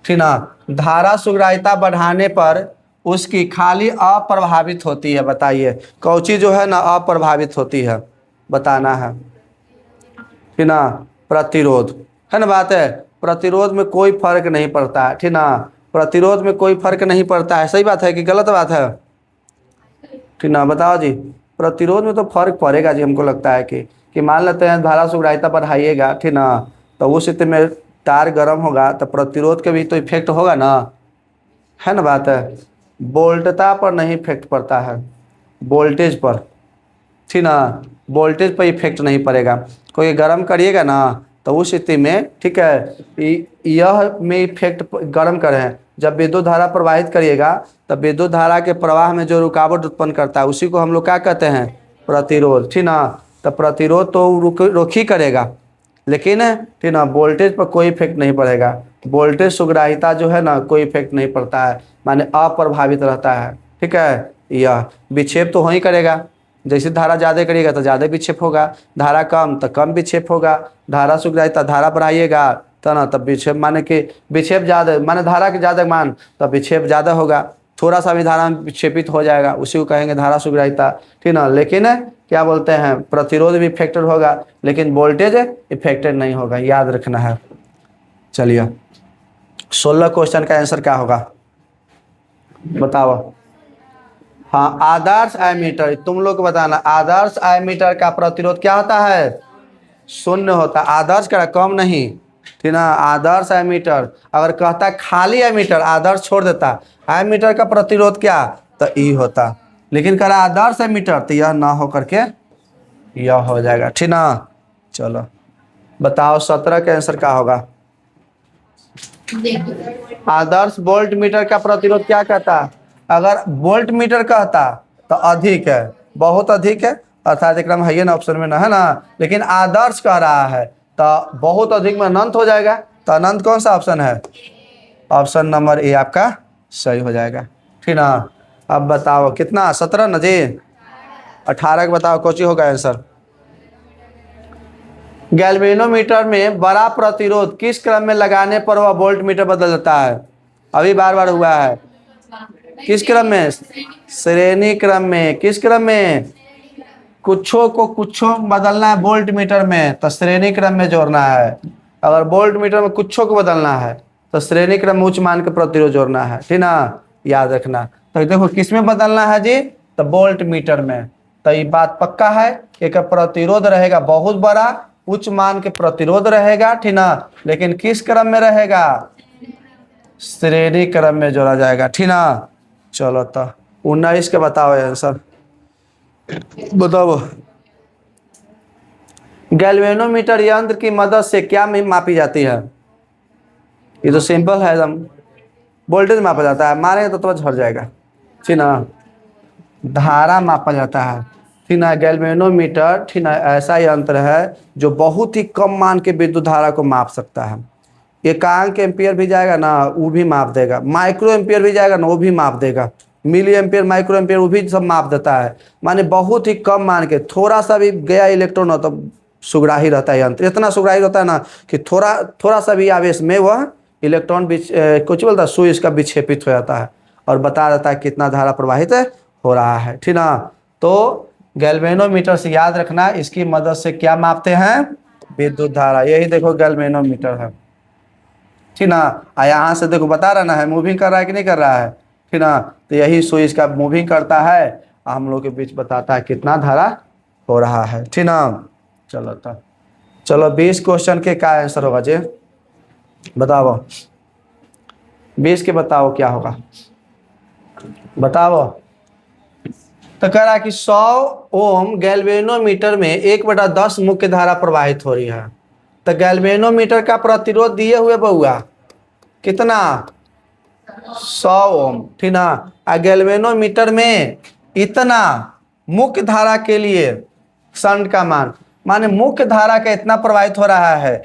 ठीक ना। धारा सुग्राहिता बढ़ाने पर उसकी खाली अप्रभावित होती है, बताइए कौची जो है ना अप्रभावित होती है, बताना है। ठीक ना। प्रतिरोध है ना, बात है, प्रतिरोध में कोई फर्क नहीं पड़ता है। ठीक ना, प्रतिरोध में कोई फर्क नहीं पड़ता है, सही बात है कि गलत बात है? ठीक ना, बताओ जी। प्रतिरोध में तो फर्क पड़ेगा जी, हमको लगता है कि मान लेते हैं धारा सुग्राहिता बढ़ाइएगा, ठीक ना, तो उस स्थिति में तार गर्म होगा तो प्रतिरोध के भी तो इफेक्ट होगा ना, है ना, बात है। वोल्टता पर नहीं इफेक्ट पड़ता है, वोल्टेज पर। ठीक ना, वोल्टेज पर इफेक्ट नहीं पड़ेगा। कोई गर्म करिएगा ना तो उस स्थिति में, ठीक है, यह में इफेक्ट गर्म करें, जब विद्युत धारा प्रवाहित करिएगा तब विद्युत धारा के प्रवाह में जो रुकावट उत्पन्न करता है उसी को हम लोग क्या कहते हैं, प्रतिरोध। ठीक ना, तो प्रतिरोध तो रोक ही करेगा, लेकिन ठीक ना वोल्टेज पर कोई इफेक्ट नहीं पड़ेगा। वोल्टेज सुग्राहिता जो है ना कोई इफेक्ट नहीं पड़ता है, माने अप्रभावित रहता है। ठीक है, यह विक्षेप तो हो ही करेगा, जैसे धारा ज़्यादा करिएगा तो ज़्यादा विक्षेप होगा, धारा कम तो कम विक्षेप होगा। धारा सुग्राहिता धारा बढ़ाइएगा तो ना तब विक्षेप, माने कि विक्षेप ज़्यादा माने धारा के ज़्यादा मान तब विक्षेप ज़्यादा होगा, थोड़ा सा भी धारा में विक्षेपित हो जाएगा, उसी को कहेंगे धारा सुग्राहिता। ठीक ना, लेकिन क्या बोलते हैं, प्रतिरोध भी इफेक्टेड होगा लेकिन वोल्टेज इफेक्टेड नहीं होगा, याद रखना है। चलिए 16 क्वेश्चन का आंसर क्या होगा बताओ। हाँ, आदर्श एमीटर, तुम लोग बताना, आदर्श एमीटर का प्रतिरोध क्या होता है, शून्य होता है। आदर्श का कम नहीं, ठीक ना। आदर्श एमीटर अगर कहता खाली एमीटर, आदर्श छोड़ देता, एमीटर का प्रतिरोध क्या तो ई होता, लेकिन कह रहा आदर्श एमीटर तो यह ना हो करके यह हो जाएगा। ठीक ना। चलो बताओ 17 का आंसर क्या होगा। आदर्श वोल्ट मीटर का प्रतिरोध क्या कहता, अगर वोल्ट मीटर कहता तो अधिक है, बहुत अधिक है, अर्थात एक है ना ऑप्शन में ना, है ना, लेकिन आदर्श कह रहा है तो बहुत अधिक में अनंत हो जाएगा, तो अनंत कौन सा ऑप्शन है, ऑप्शन नंबर ए आपका सही हो जाएगा। ठीक ना। अब बताओ कितना, 17 ना जी, 18 का बताओ कौची होगा आंसर। गैल्वेनोमीटर में बड़ा प्रतिरोध किस क्रम में लगाने पर वह वोल्ट मीटर बदल जाता है, अभी बार बार हुआ है, किस क्रम में, श्रेणी क्रम में। किस क्रम में, कुछों को कुछों बदलना है वोल्ट मीटर में तो श्रेणी क्रम में जोड़ना है, अगर वोल्ट मीटर में कुछों को बदलना है तो श्रेणी क्रम में उच्च मान के प्रतिरोध जोड़ना है। ठीक ना, याद रखना। तो देखो किस में बदलना है जी, तो वोल्ट मीटर में। तो ये बात पक्का है कि प्रतिरोध रहेगा बहुत बड़ा, उच्च मान के प्रतिरोध रहेगा, ठीक ना, लेकिन किस क्रम में रहेगा, श्रेणी क्रम में जोड़ा जाएगा। ठीक ना। चलो तो 19 के बताओ आंसर बताओ। गैल्वेनोमीटर यंत्र की मदद से क्या मापी जाती है, ये तो सिंपल है एकदम, वोल्टेज मापा जाता है, मारेंगे तो झड़ जाएगा। ठीक ना, धारा मापा जाता है। ठीक ना, गैल्वेनोमीटर ठीक ना ऐसा यंत्र है जो बहुत ही कम मान के विद्युत धारा को माप सकता है। एकांक एम्पियर भी जाएगा ना वो भी माप देगा, माइक्रो एम्पियर भी जाएगा ना वो भी माप देगा, मिली एम्पियर माइक्रो एम्पियर वो भी सब माप देता है। माने बहुत ही कम मान के, थोड़ा सा भी गया इलेक्ट्रॉन हो तो सुग्राही रहता है यंत्र, इतना सुग्राही रहता है ना कि थोड़ा सा भी आवेश में वह इलेक्ट्रॉन कुछ बोलता है सुई इसका विक्षेपित हो जाता है और बता देता है कितना धारा प्रवाहित हो रहा है। ठीक ना, तो गैल्वेनोमीटर से याद रखना, इसकी मदद से क्या मापते हैं, विद्युत धारा। यही देखो गैल्वेनोमीटर है। ठीक ना, यहाँ से देखो बता रहा ना है मूविंग कर रहा है कि नहीं कर रहा है। ठीक ना, तो यही स्विच का मूविंग करता है, हम लोग के बीच बताता है कितना धारा हो रहा है। ठीक ना। चलो तो चलो 20 क्वेश्चन के क्या आंसर होगा जी बताओ, 20 के बताओ क्या होगा बताओ। तो कह रहा है कि 100 ओम गैल्वेनोमीटर में 1/10 मुख्य धारा प्रवाहित हो रही है, तो गैल्वेनोमीटर का प्रतिरोध दिए हुए बहुआ कितना, 100 ओम। ठीक ना, गैल्वेनोमीटर में इतना मुख्य धारा के लिए शंट का मान, माने मुख्य धारा का इतना प्रवाहित हो रहा है,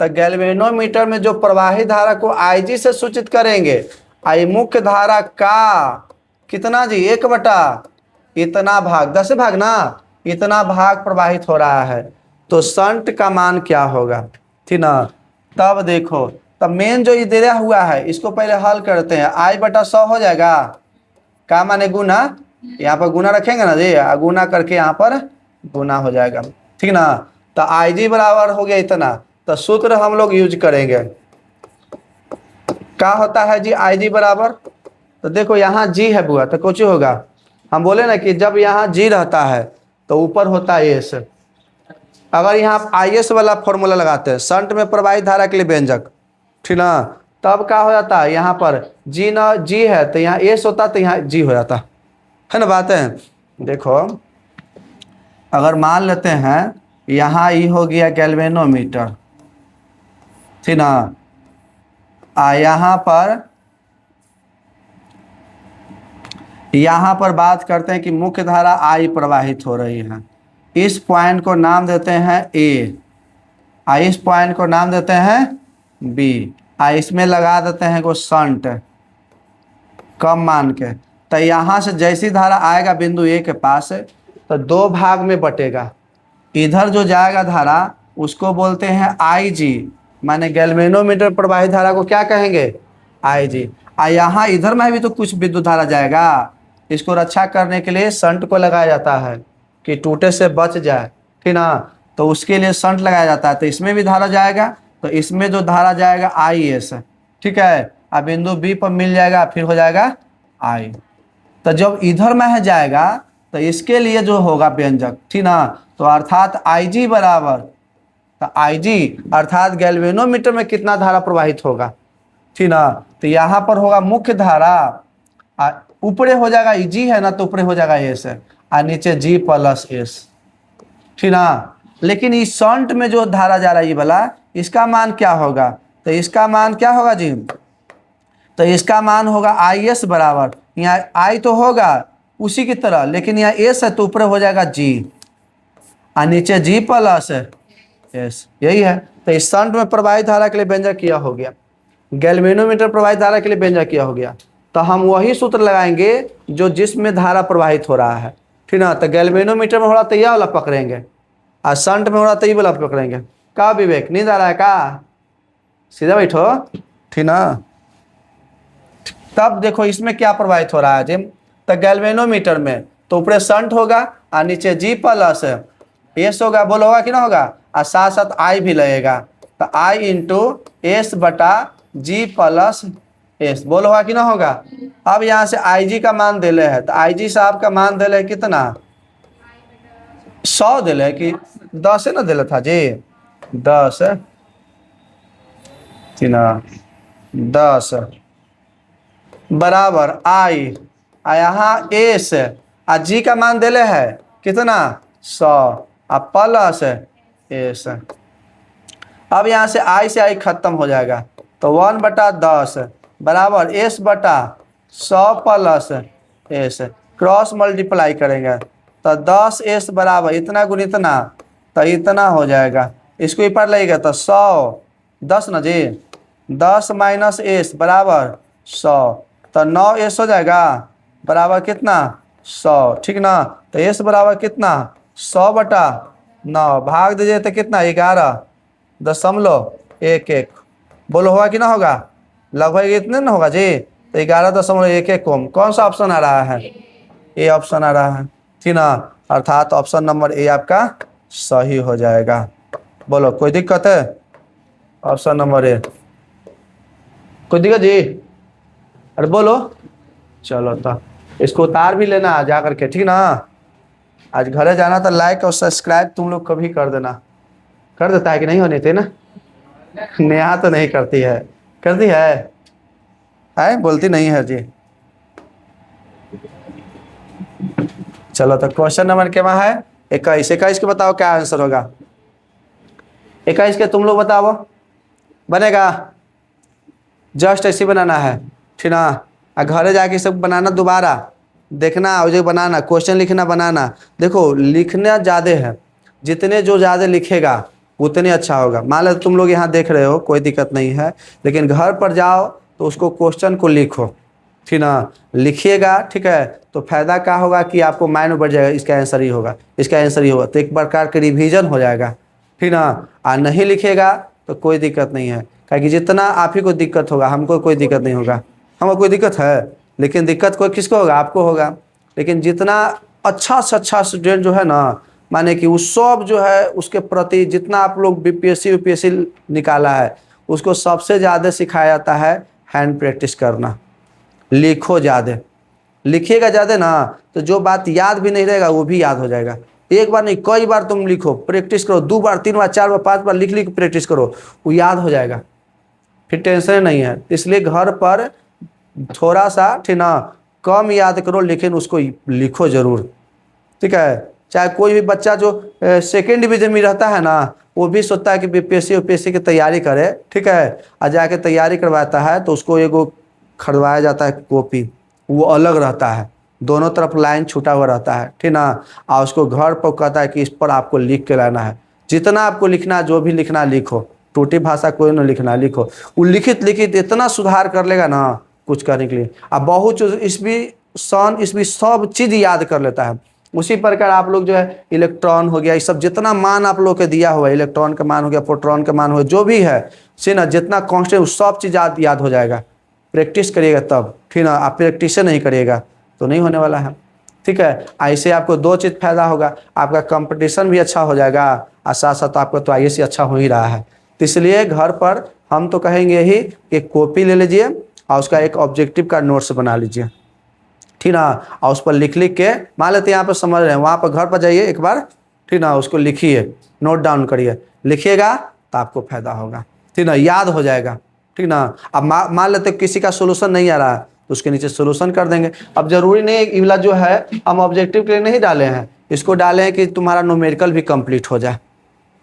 तो गैल्वेनोमीटर में जो प्रवाहित धारा को IG से सूचित करेंगे, आई मुख्य धारा का कितना जी 1/10 इतना भाग 10 से भाग ना, इतना भाग प्रवाहित हो रहा है, तो संट का मान क्या होगा, ठीक ना। तब देखो, तब मेन जो ये दिया हुआ है इसको पहले हल करते हैं। I बटा 100 हो जाएगा, का माने गुना, यहाँ पर गुना रखेंगे ना जी, गुना करके यहाँ पर गुना हो जाएगा, ठीक ना। तो आई जी बराबर हो गया इतना, तो सूत्र हम लोग यूज करेंगे, क्या होता है जी आई जी बराबर, तो देखो यहाँ जी है बुआ, तो कुछ होगा, हम बोले ना कि जब यहाँ जी रहता है तो ऊपर होता है एस। अगर यहाँ आई एस वाला फॉर्मूला लगाते हैं संट में प्रवाहित धारा के लिए व्यंजक, ठीक ना, तब क्या हो जाता है, यहाँ पर जी ना जी है तो यहाँ एस होता, तो यहाँ जी हो जाता है ना, बात है। देखो अगर मान लेते हैं यहाँ ई हो गया गैल्वेनोमीटर, ठीक ना, यहाँ पर बात करते हैं कि मुख्य धारा आई प्रवाहित हो रही है, इस पॉइंट को नाम देते हैं ए, इस पॉइंट को नाम देते हैं बी, इसमें लगा देते हैं को संट कम मान के। तो यहाँ से जैसी धारा आएगा बिंदु ए के पास तो दो भाग में बटेगा, इधर जो जाएगा धारा उसको बोलते हैं आई जी, माने गैल्वेनोमीटर प्रवाहित धारा को क्या कहेंगे, आई जी। यहाँ इधर में भी तो कुछ विद्युत धारा जाएगा, इसको रक्षा करने के लिए संट को लगाया जाता है कि टूटे से बच जाए, ठीक ना, तो उसके लिए संट लगाया जाता है। तो इसमें भी धारा जाएगा, तो इसमें जो धारा जाएगा आई एस, ठीक है, अब बिंदु बी पर मिल जाएगा, फिर हो जाएगा आई। तो जब इधर में जाएगा तो इसके लिए जो होगा व्यंजक, ठीक ना, तो अर्थात आई जी बराबर, तो आई जी अर्थात गैल्वेनोमीटर में कितना धारा प्रवाहित होगा, ठीक ना, तो यहाँ पर होगा मुख्य धारा, ऊपरे हो जाएगा जी है ना, तो ऊपरे हो जाएगा एस है, और नीचे जी प्लस एस, ठीक ना। लेकिन इस संट में जो धारा जा रहा है ये वाला, इसका मान क्या होगा, तो इसका मान क्या होगा जी, तो इसका मान होगा आई एस बराबर, यहाँ आई तो होगा उसी की तरह, लेकिन यहाँ एस है तो ऊपर हो जाएगा जी और नीचे जी प्लस एस, यही है। तो इस संट में प्रवाहित धारा के लिए व्यंजक किया हो गया, गैल्वेनोमीटर प्रवाहित धारा के लिए व्यंजक किया हो गया। तो हम वही सूत्र लगाएंगे जो जिसमें धारा प्रवाहित हो रहा है, ठीक ना। तो गैल्वेनोमीटर में हो रहा तो यह वाला पकड़ेंगे, और संट में हो रहा तो ये वाला पकड़ेंगे। का विवेक, नींद आ रहा है का, सीधा बैठो, ठीक ना। तब देखो इसमें क्या प्रवाहित हो रहा है जी, तो गैल्वेनोमीटर में तो ऊपर संट होगा और नीचे जी प्लस एस होगा, बोलो होगा कि ना होगा, और साथ साथ आई भी लगेगा, तो आई इंटू एस बटा जी प्लस एस, बोलो होगा कि ना होगा। अब यहाँ से आई जी का मान दिले है, तो आई जी साहब का मान दिले है कितना, 100 दिले है कि 10 है ना दिले था जी, 10 ना, 10 बराबर आई, यहाँ एस आ जी का मान दिले है कितना 100 आ प्लस एस। अब यहाँ से आई खत्म हो जाएगा, तो 1/10 बराबर एस बटा 100 प्लस एस, क्रॉस मल्टीप्लाई करेंगे तो 10 एस बराबर इतना गुण इतना, तो इतना हो जाएगा, इसको ऊपर लगेगा तो 100 10 ना जी, 10 माइनस एस बराबर 100, तो 9 एस हो जाएगा बराबर कितना 100, ठीक ना। तो एस बराबर कितना 100/9, भाग दीजिए तो कितना 11.11, बोलो होगा कि ना होगा, लगभग इतने ना होगा जी, तो 11.11 ओम। कौन सा ऑप्शन आ रहा है, ए ऑप्शन आ रहा है, ठीक ना, अर्थात ऑप्शन नंबर ए आपका सही हो जाएगा। बोलो कोई दिक्कत है, ऑप्शन नंबर ए, कोई दिक्कत जी, अरे बोलो, चलो तो इसको उतार भी लेना जा करके, ठीक ना। आज घरे जाना तो लाइक और सब्सक्राइब तुम लोग कभी कर देना, कर देता है कि नहीं होने थे ना, नेहा तो नहीं करती है, करती है बोलती नहीं है जी। चलो तो क्वेश्चन नंबर क्या है 21, 21 के बताओ क्या आंसर होगा, 21 के तुम लोग बताओ, बनेगा जस्ट ऐसे बनाना है, ठीक ना। घरे जाके सब बनाना, दोबारा देखना और जो बनाना, क्वेश्चन लिखना बनाना। देखो लिखना ज़्यादा है, जितने जो ज़्यादा लिखेगा उतने अच्छा होगा। मान लो तुम लोग यहाँ देख रहे हो कोई दिक्कत नहीं है, लेकिन घर पर जाओ तो उसको क्वेश्चन को लिखो, ठीक ना, लिखिएगा। ठीक है, तो फायदा क्या होगा कि आपको माइंड में बढ़ जाएगा, इसका आंसर ही होगा, इसका आंसर ही होगा, तो एक प्रकार का रिवीजन हो जाएगा। ठीक ना, और नहीं लिखिएगा तो कोई दिक्कत नहीं है, क्योंकि जितना आप ही को दिक्कत होगा हमको कोई दिक्कत नहीं होगा। हमको कोई दिक्कत है, लेकिन दिक्कत कोई किसको होगा, आपको होगा। लेकिन जितना अच्छा से अच्छा स्टूडेंट जो है ना, माने कि उस सब जो है उसके प्रति जितना आप लोग बीपीएससी यूपीएससी निकाला है, उसको सबसे ज़्यादा सिखाया जाता है हैंड प्रैक्टिस करना। लिखो ज़्यादा, लिखिएगा ज़्यादा ना, तो जो बात याद भी नहीं रहेगा वो भी याद हो जाएगा। एक बार नहीं, कई बार तुम लिखो, प्रैक्टिस करो, 2 बार 3 बार 4 बार 5 बार लिख लिख प्रैक्टिस करो, वो याद हो जाएगा, फिर टेंशन नहीं है। इसलिए घर पर थोड़ा सा, ठीक ना, कम याद करो, लेकिन उसको लिखो ज़रूर। ठीक है, चाहे कोई भी बच्चा जो सेकेंड डिवीजन में रहता है ना, वो भी सोचता है कि बीपीएससी यूपीएससी की तैयारी करे। ठीक है, और जाके तैयारी करवाता है तो उसको एगो खरीदवाया जाता है कॉपी, वो अलग रहता है, दोनों तरफ लाइन छूटा हुआ रहता है। ठीक ना, और उसको घर पर कहता है कि इस पर आपको लिख के लाना है, जितना आपको लिखना, जो भी लिखना लिखो, टूटी भाषा कोई ना लिखना, लिखो। वो लिखित लिखित इतना सुधार कर लेगा ना कुछ करने के लिए। अब बहुत चीज इसमें सब चीज़ याद कर लेता है। उसी प्रकार आप लोग जो है इलेक्ट्रॉन हो गया, ये सब जितना मान आप लोग के दिया हुआ है, इलेक्ट्रॉन का मान हो गया, प्रोटॉन का मान हो गया, जो भी है से ना, जितना कांस्टेंट सब चीज़ याद हो जाएगा। प्रैक्टिस करिएगा तब, ठीक ना, आप प्रैक्टिस नहीं करिएगा तो नहीं होने वाला है। ठीक है, ऐसे आपको 2 चीज़ फायदा होगा, आपका कंपटीशन भी अच्छा हो जाएगा, और साथ साथ आपका तो आईएएस अच्छा हो ही रहा है। तो इसलिए घर पर हम तो कहेंगे ही कि कॉपी ले लीजिए और उसका एक ऑब्जेक्टिव का नोट्स बना लीजिए। ठीक ना, और उस पर लिख लिख के, मान लेते हैं यहाँ पर समझ रहे हैं, वहाँ पर घर पर जाइए एक बार, ठीक ना, उसको लिखिए, नोट डाउन करिए, लिखिएगा तो आपको फायदा होगा। ठीक ना, याद हो जाएगा। ठीक ना, अब मान लेते किसी का सोल्यूशन नहीं आ रहा है तो उसके नीचे सोल्यूशन कर देंगे। अब जरूरी नहीं ये वाला जो है हम ऑब्जेक्टिव के लिए नहीं डाले हैं, इसको डाले हैं कि तुम्हारा न्यूमेरिकल भी कंप्लीट हो जाए।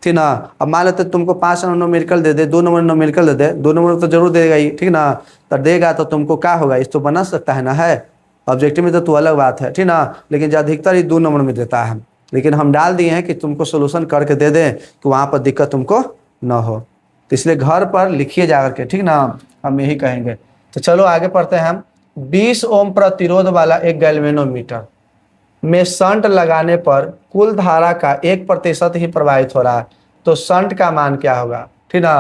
ठीक ना, अब मान लेते तुमको 5 नंबर न्यूमेरिकल दे दे, 2 नंबर न्यूमेरिकल दे दे, 2 नंबर तो जरूर देगा ही। ठीक ना, तो देगा तो तुमको क्या होगा, इस तो बना सकता है ना, है ऑब्जेक्टिव में तो अलग बात है। ठीक ना, लेकिन अधिकतर ही 2 नंबर में देता है, लेकिन हम डाल दिए हैं कि तुमको सोल्यूशन करके दे दें कि वहाँ पर दिक्कत तुमको ना हो। तो इसलिए घर पर लिखिए जा करके, ठीक ना, हम यही कहेंगे। तो चलो आगे पढ़ते हैं हम। 20 ओम प्रतिरोध वाला एक गैल्वेनोमीटर में शंट लगाने पर कुल धारा का 1% ही प्रवाहित हो रहा है, तो शंट का मान क्या होगा। ठीक ना,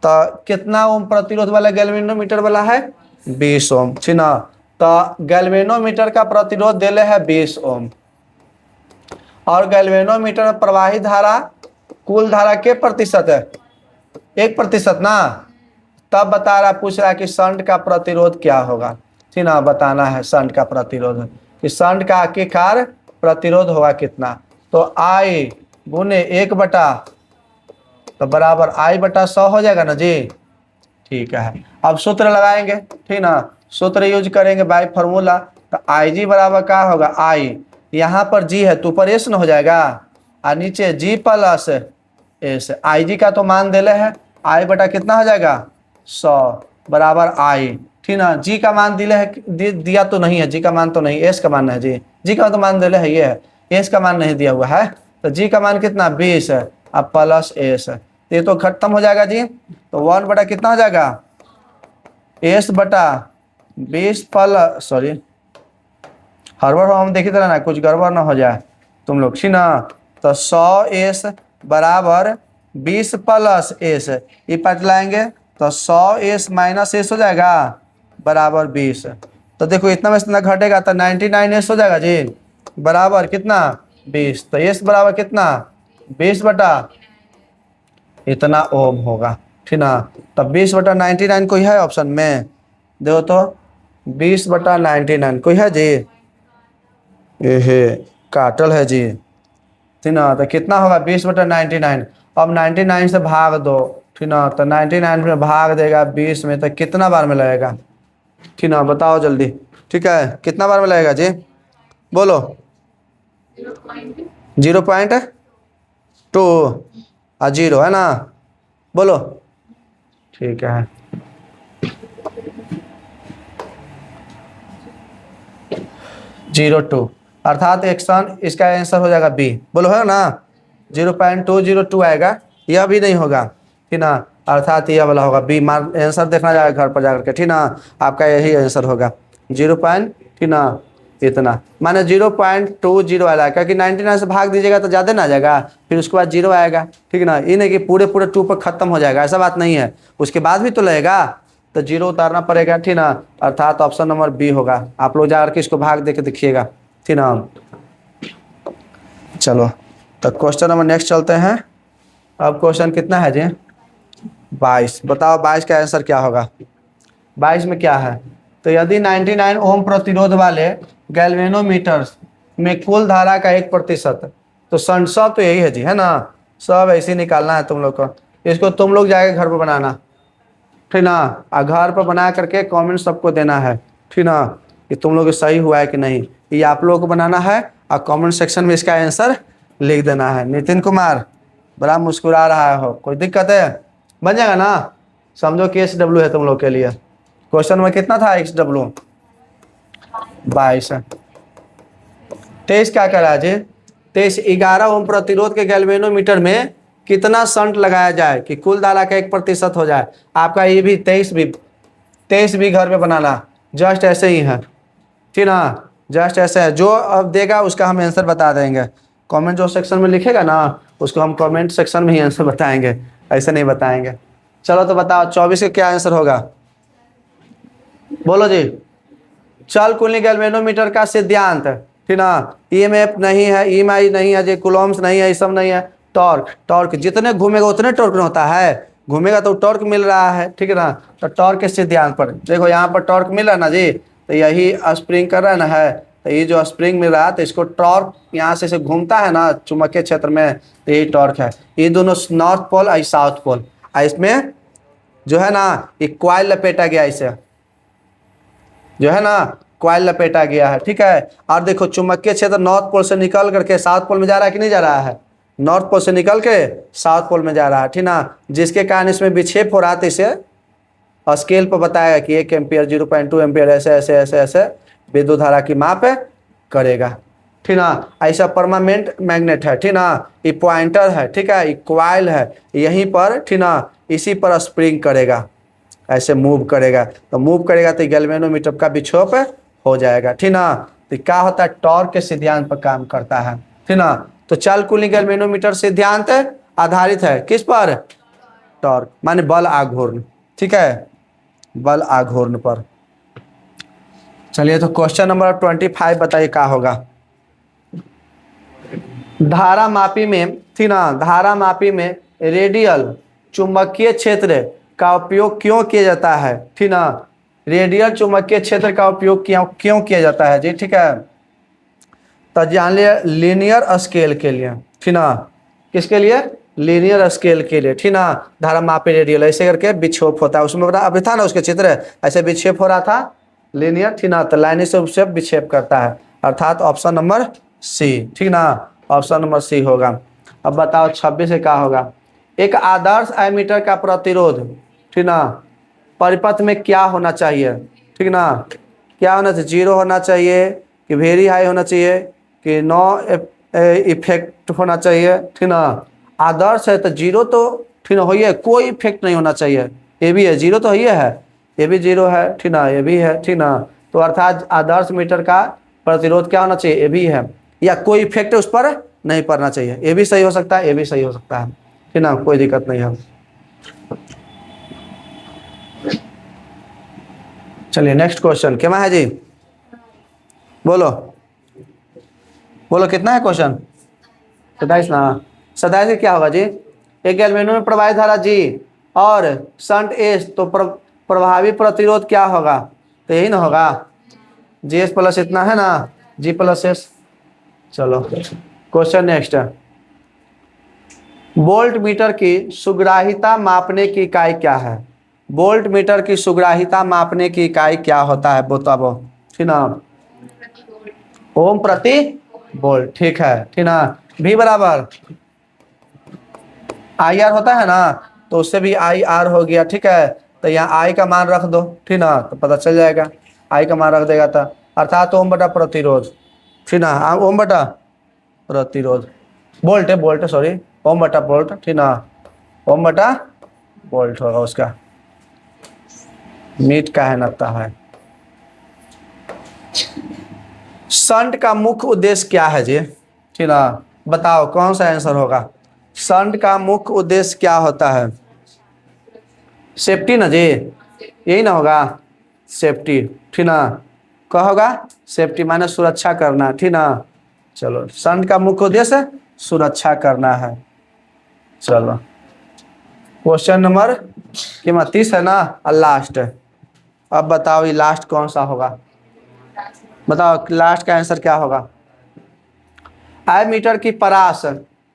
तो कितना ओम प्रतिरोध वाला गैल्वेनोमीटर वाला है, 20 ओम। ठीक ना, तो गैल्वेनोमीटर का प्रतिरोध देले है 20 ओम, और गैल्वेनोमीटर में प्रवाहित धारा, कुल धारा के प्रतिशत है, 1% ना। तब बता रहा, पूछ रहा है कि शंट का प्रतिरोध क्या होगा। ठीक ना, बताना है शंट का प्रतिरोध, कि शंट का आखिरकार प्रतिरोध होगा कितना। तो I गुने 1/, तो बराबर I/100 हो जाएगा ना जी। ठीक है, अब सूत्र लगाएंगे। ठीक ना, सूत्र यूज करेंगे बाय फार्मूला। तो IG बराबर क्या होगा, I, यहाँ पर G है तो ऊपर S न हो जाएगा, और नीचे G प्लस S। IG का तो मान देले है, I बटा कितना हो जाएगा, 100 बराबर I। ठीक ना, G का मान दिले है, दिया तो नहीं है, G का मान तो नहीं, S का मान है जी, G का तो मान दिले है, ये है, S का मान नहीं दिया हुआ है। तो G का मान कितना, 20 है, अब प्लस S, ये तो खत्म हो जाएगा जी। तो 1 बटा कितना हो जाएगा, S बटा 20 प्लस, सॉरी हड़बड़ हम देखी तरह ना, कुछ गड़बड़ ना हो जाए तुम लोग। ठीक ना, तो 100S बराबर 20 प्लस S, ये पार्ट लाएंगे तो 100S माइनस S हो जाएगा बराबर 20। तो देखो इतना में इतना घटेगा तो 99S हो जाएगा जी, बराबर कितना, 20। तो S बराबर कितना, 20 बटा इतना ओम होगा। ठीक ना, तब 20 बटा 99 कोई है ऑप्शन में, देखो तो 20 बटा 99 कोई है जी, ये काटल है जी। ठीक ना, तो कितना होगा, 20 बटा 99। अब 99 से भाग दो। ठीक ना, तो 99 में भाग देगा 20 में, तो कितना बार में लगेगा। ठीक ना, बताओ जल्दी। ठीक है, कितना बार में लगेगा जी, बोलो। 0.2 और 0 है ना, बोलो। ठीक है, 0.2 अर्थात एक्शन, इसका आंसर हो जाएगा बी, बोलो है ना, 0.202 आएगा, यह भी नहीं होगा। ठीक ना, अर्थात यह वाला होगा बी। आंसर देखना जाएगा घर पर जाकर के। ठीक ना, आपका यही आंसर होगा। 0. ठीक ना इतना, माने 0.20 आएगा, क्योंकि 99 से भाग दीजिएगा तो ज़्यादा ना आ जाएगा, फिर उसके बाद 0 आएगा। ठीक ना, ये नहीं कि पूरे पूरे 2 पर खत्म हो जाएगा, ऐसा बात नहीं है, उसके बाद भी तो लगेगा, तो 0 उतारना पड़ेगा। ठीक ना, अर्थात ऑप्शन नंबर बी होगा। आप लोग जाकर के इसको भाग दे के देखिएगा। ठीक ना, चलो तो क्वेश्चन नंबर नेक्स्ट चलते हैं। अब क्वेश्चन कितना है जी? 22। बताओ 22 का आंसर क्या होगा? 22 में क्या है? तो यदि 99 ओम प्रतिरोध वाले गैल्वेनोमीटर्स में कुल धारा का 1%, तो सब तो यही है जी, है ना, सब ऐसे ही निकालना है तुम लोग को। इसको तुम लोग जाके घर पर बनाना, ठीक ना, और घर पर बना करके कमेंट सबको देना है। ठीक ना, कि तुम लोग सही हुआ है कि नहीं, ये आप लोगों को बनाना है और कमेंट सेक्शन में इसका आंसर लिख देना है। नितिन कुमार बड़ा मुस्कुरा रहा हो, कोई दिक्कत है? बन जाएगा ना? समझो कि SW है तुम लोग के लिए। क्वेश्चन में कितना था XW? 22 है। 23 क्या कह रहा है जी? 23 11 ओम प्रतिरोध के गैल्वेनोमीटर में कितना शंट लगाया जाए कि कुल धारा का 1% हो जाए। आपका ये भी 23 भी घर पे बनाना, जस्ट ऐसे ही है। ठीक ना, जस्ट ऐसे है, जो अब देगा उसका हम आंसर बता देंगे। कमेंट जो सेक्शन में लिखेगा ना, उसको हम कमेंट सेक्शन में ही आंसर बताएंगे, ऐसे नहीं बताएंगे। चलो तो बताओ 24 का क्या आंसर होगा? बोलो जी। चल कुलिंग गैल्वेनोमीटर का सिद्धांत, ठीक ना, EMF नहीं है, EMI नहीं है जी, कुलॉम्स नहीं है, ये सब नहीं है। टॉर्क जितने घूमेगा उतने टॉर्क होता है, घूमेगा तो टॉर्क मिल रहा है। ठीक है ना, तो टॉर्क के सिद्धांत पर देखो, यहाँ पर टॉर्क मिल रहा है ना जी, तो यही स्प्रिंग कर रहा है ना, है तो ये जो स्प्रिंग मिल रहा है, तो इसको टॉर्क यहाँ से घूमता है ना चुंबकीय क्षेत्र में, तो यही टॉर्क है। ये दोनों नॉर्थ पोल और साउथ पोल, इसमें जो है ना ये क्वाइल लपेटा गया, इसे जो है ना क्वाइल लपेटा गया है। ठीक है, और देखो चुंबकीय क्षेत्र नॉर्थ पोल से निकल करके साउथ पोल में जा रहा है कि नहीं जा रहा है? नॉर्थ पोल से निकल के साउथ पोल में जा रहा है। ठीक ना, जिसके कारण इसमें विक्षेप हो रहा है, तो इसे स्केल पर बताएगा कि 1 एम्पियर 0.2 एम्पियर ऐसे ऐसे ऐसे ऐसे विद्युत धारा की माप करेगा। ठीक ना, ऐसा परमानेंट मैग्नेट है। ठीक ना, ये पॉइंटर है, ठीक है, ये क्वाइल है, यहीं पर ठीक ना इसी पर स्प्रिंग करेगा, ऐसे मूव करेगा, तो मूव करेगा तो गैल्वेनोमीटर का विक्षोभ हो जाएगा। ठीक ना, तो क्या होता है? टॉर्क के सिद्धांत पर काम करता है। ठीक ना, तो चल कुलिंग गैल्वेनोमीटर सिद्धांत आधारित है किस पर? टॉर्क माने बल आघूर्ण। ठीक है, बल आघूर्ण पर। चलिए तो क्वेश्चन नंबर 25 बताइए क्या होगा? धारा मापी में, ठीक ना, धारा मापी में रेडियल चुंबकीय क्षेत्र का उपयोग क्यों किया जाता है? ठीक ना, रेडियल चुंबकीय क्षेत्र का उपयोग क्यों किया जाता है जी? ठीक है, तो जान लिया लीनियर स्केल के लिए। ठीक ना, किसके लिए? लीनियर स्केल के लिए। ठीक ना, धारा मापी रेडियल ऐसे करके विक्षेप होता है, उसमें बता अभी था ना उसके चित्र, ऐसे विक्षेप हो रहा था लीनियर। ठीक ना, तो लाइन से विक्षेप करता है, अर्थात ऑप्शन नंबर सी। ठीक ना, ऑप्शन नंबर सी होगा। अब बताओ 26 से क्या होगा? एक आदर्श एमीटर का प्रतिरोध, ठीक ना, परिपथ में क्या होना चाहिए? ठीक ना, क्या होना चाहिए? 0 होना चाहिए कि वेरी हाई होना चाहिए कि नो इफेक्ट होना चाहिए? ठीक ना, आदर्श है तो 0 तो ठीक ना हो ही है, कोई इफेक्ट नहीं होना चाहिए। ये भी है 0 तो ही है, ये भी 0 है। ठीक ना, ये भी है। ठीक ना, तो अर्थात आदर्श मीटर का प्रतिरोध क्या होना चाहिए? ये भी है, या कोई इफेक्ट उस पर नहीं पड़ना चाहिए। ये भी सही हो सकता है, ये भी सही हो सकता है। ठीक ना, कोई दिक्कत नहीं है। चलिए नेक्स्ट क्वेश्चन क्या है जी? बोलो बोलो कितना है क्वेश्चन? 27 ना। 27 क्या होगा जी? एक गैल्वेनो में प्रवाहित धारा G और शंट S, तो प्रभावी प्रतिरोध क्या होगा? तो यही ना होगा, GS प्लस इतना है ना, G प्लस S। चलो क्वेश्चन नेक्स्ट है। वोल्ट मीटर की सुग्राहिता मापने की इकाई क्या है? वोल्ट मीटर की सुग्राहिता मापने की इकाई क्या होता है बताओ? ठीक ना, ओम प्रति वोल्ट। ठीक है, ठीक ना, V बराबर IR होता है ना, तो उससे भी IR हो गया। ठीक है, तो यहाँ I का मान रख दो, ठीक ना, तो पता चल जाएगा। I का मान रख देगा तो अर्थात ओम बटा प्रतिरोध। ठीक ना, ओम बटा प्रतिरोध, वोल्ट है, वोल्ट सॉरी, ओम बटा वोल्ट। ठीक ना, ओम बटा वोल्ट होगा उसका। मीट का है नता है। संट का मुख्य उद्देश्य क्या है जी? ठीक ना, बताओ कौन सा आंसर होगा? संट का मुख्य उद्देश्य क्या होता है? सेफ्टी ना जी, यही ना होगा, सेफ्टी। ठीक ना, क्या होगा? सेफ्टी माने सुरक्षा करना। ठीक ना, चलो संट का मुख्य उद्देश्य सुरक्षा करना है। चलो क्वेश्चन नंबर 30 है ना, और लास्ट। अब बताओ ये लास्ट कौन सा होगा? बताओ लास्ट का आंसर क्या होगा? एमीटर की परास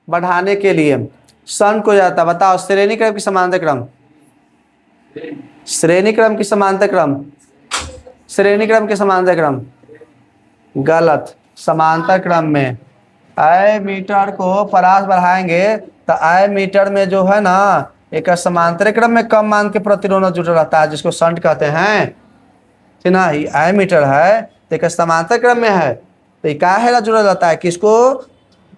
बढ़ाने के लिए सन को जाता, बताओ श्रेणी क्रम की समांतर क्रम, श्रेणी क्रम की समांतर क्रम, श्रेणी क्रम के समांतर क्रम, गलत। समांतर क्रम में एमीटर को परास बढ़ाएंगे तो एमीटर में जो है ना एक समांतर क्रम में कम मान के प्रतिरोध जुड़ा रहता है जिसको शंट कहते हैं। ठीक ना, एमीटर है तो एक समांतर क्रम में है तो क्या है जुड़ा रहता है, किसको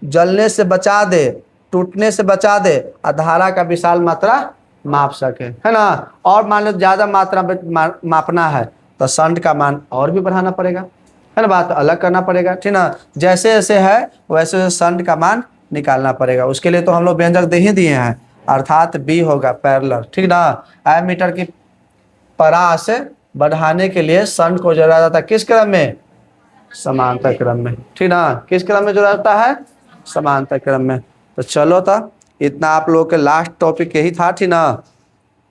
जलने से बचा दे, टूटने से बचा दे और धारा का विशाल मात्रा माप सके, है ना। और मान लो ज्यादा मात्रा में मापना है तो शंट का मान और भी बढ़ाना पड़ेगा, है ना, बात अलग करना पड़ेगा। ठीक ना, जैसे जैसे है वैसे वैसे शंट का मान निकालना पड़ेगा। उसके लिए तो हम लोग व्यंजक दे ही दिए हैं, अर्थात बी होगा पैरेलल। ठीक ना, एमीटर की परास बढ़ाने के लिए शंट को जोड़ा जाता है किस क्रम में? समांतर क्रम में। ठीक ना, किस क्रम में जोड़ा जाता है? समांतर क्रम में। तो चलो था इतना आप लोगों के लास्ट टॉपिक यही था। ठीक ना,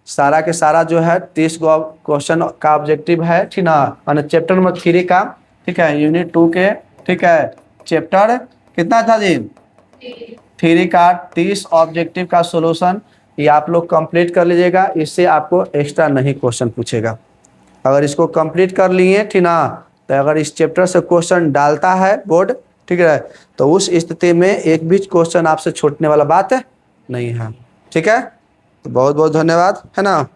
सारा के सारा जो है 30 गो क्वेश्चन का ऑब्जेक्टिव है। ठीक ना, और चैप्टर नंबर 3 का, ठीक है, यूनिट 2 के, ठीक है, चैप्टर कितना था जी? 3 का 30 ऑब्जेक्टिव का सोल्यूशन ये आप लोग कंप्लीट कर लीजिएगा। इससे आपको एक्स्ट्रा नहीं क्वेश्चन पूछेगा। अगर इसको कंप्लीट कर लिए, ठीक ना, तो अगर इस चैप्टर से क्वेश्चन डालता है बोर्ड, ठीक है, तो उस स्थिति में एक भी क्वेश्चन आपसे छूटने वाला बात नहीं है। ठीक है, तो बहुत बहुत धन्यवाद, है ना।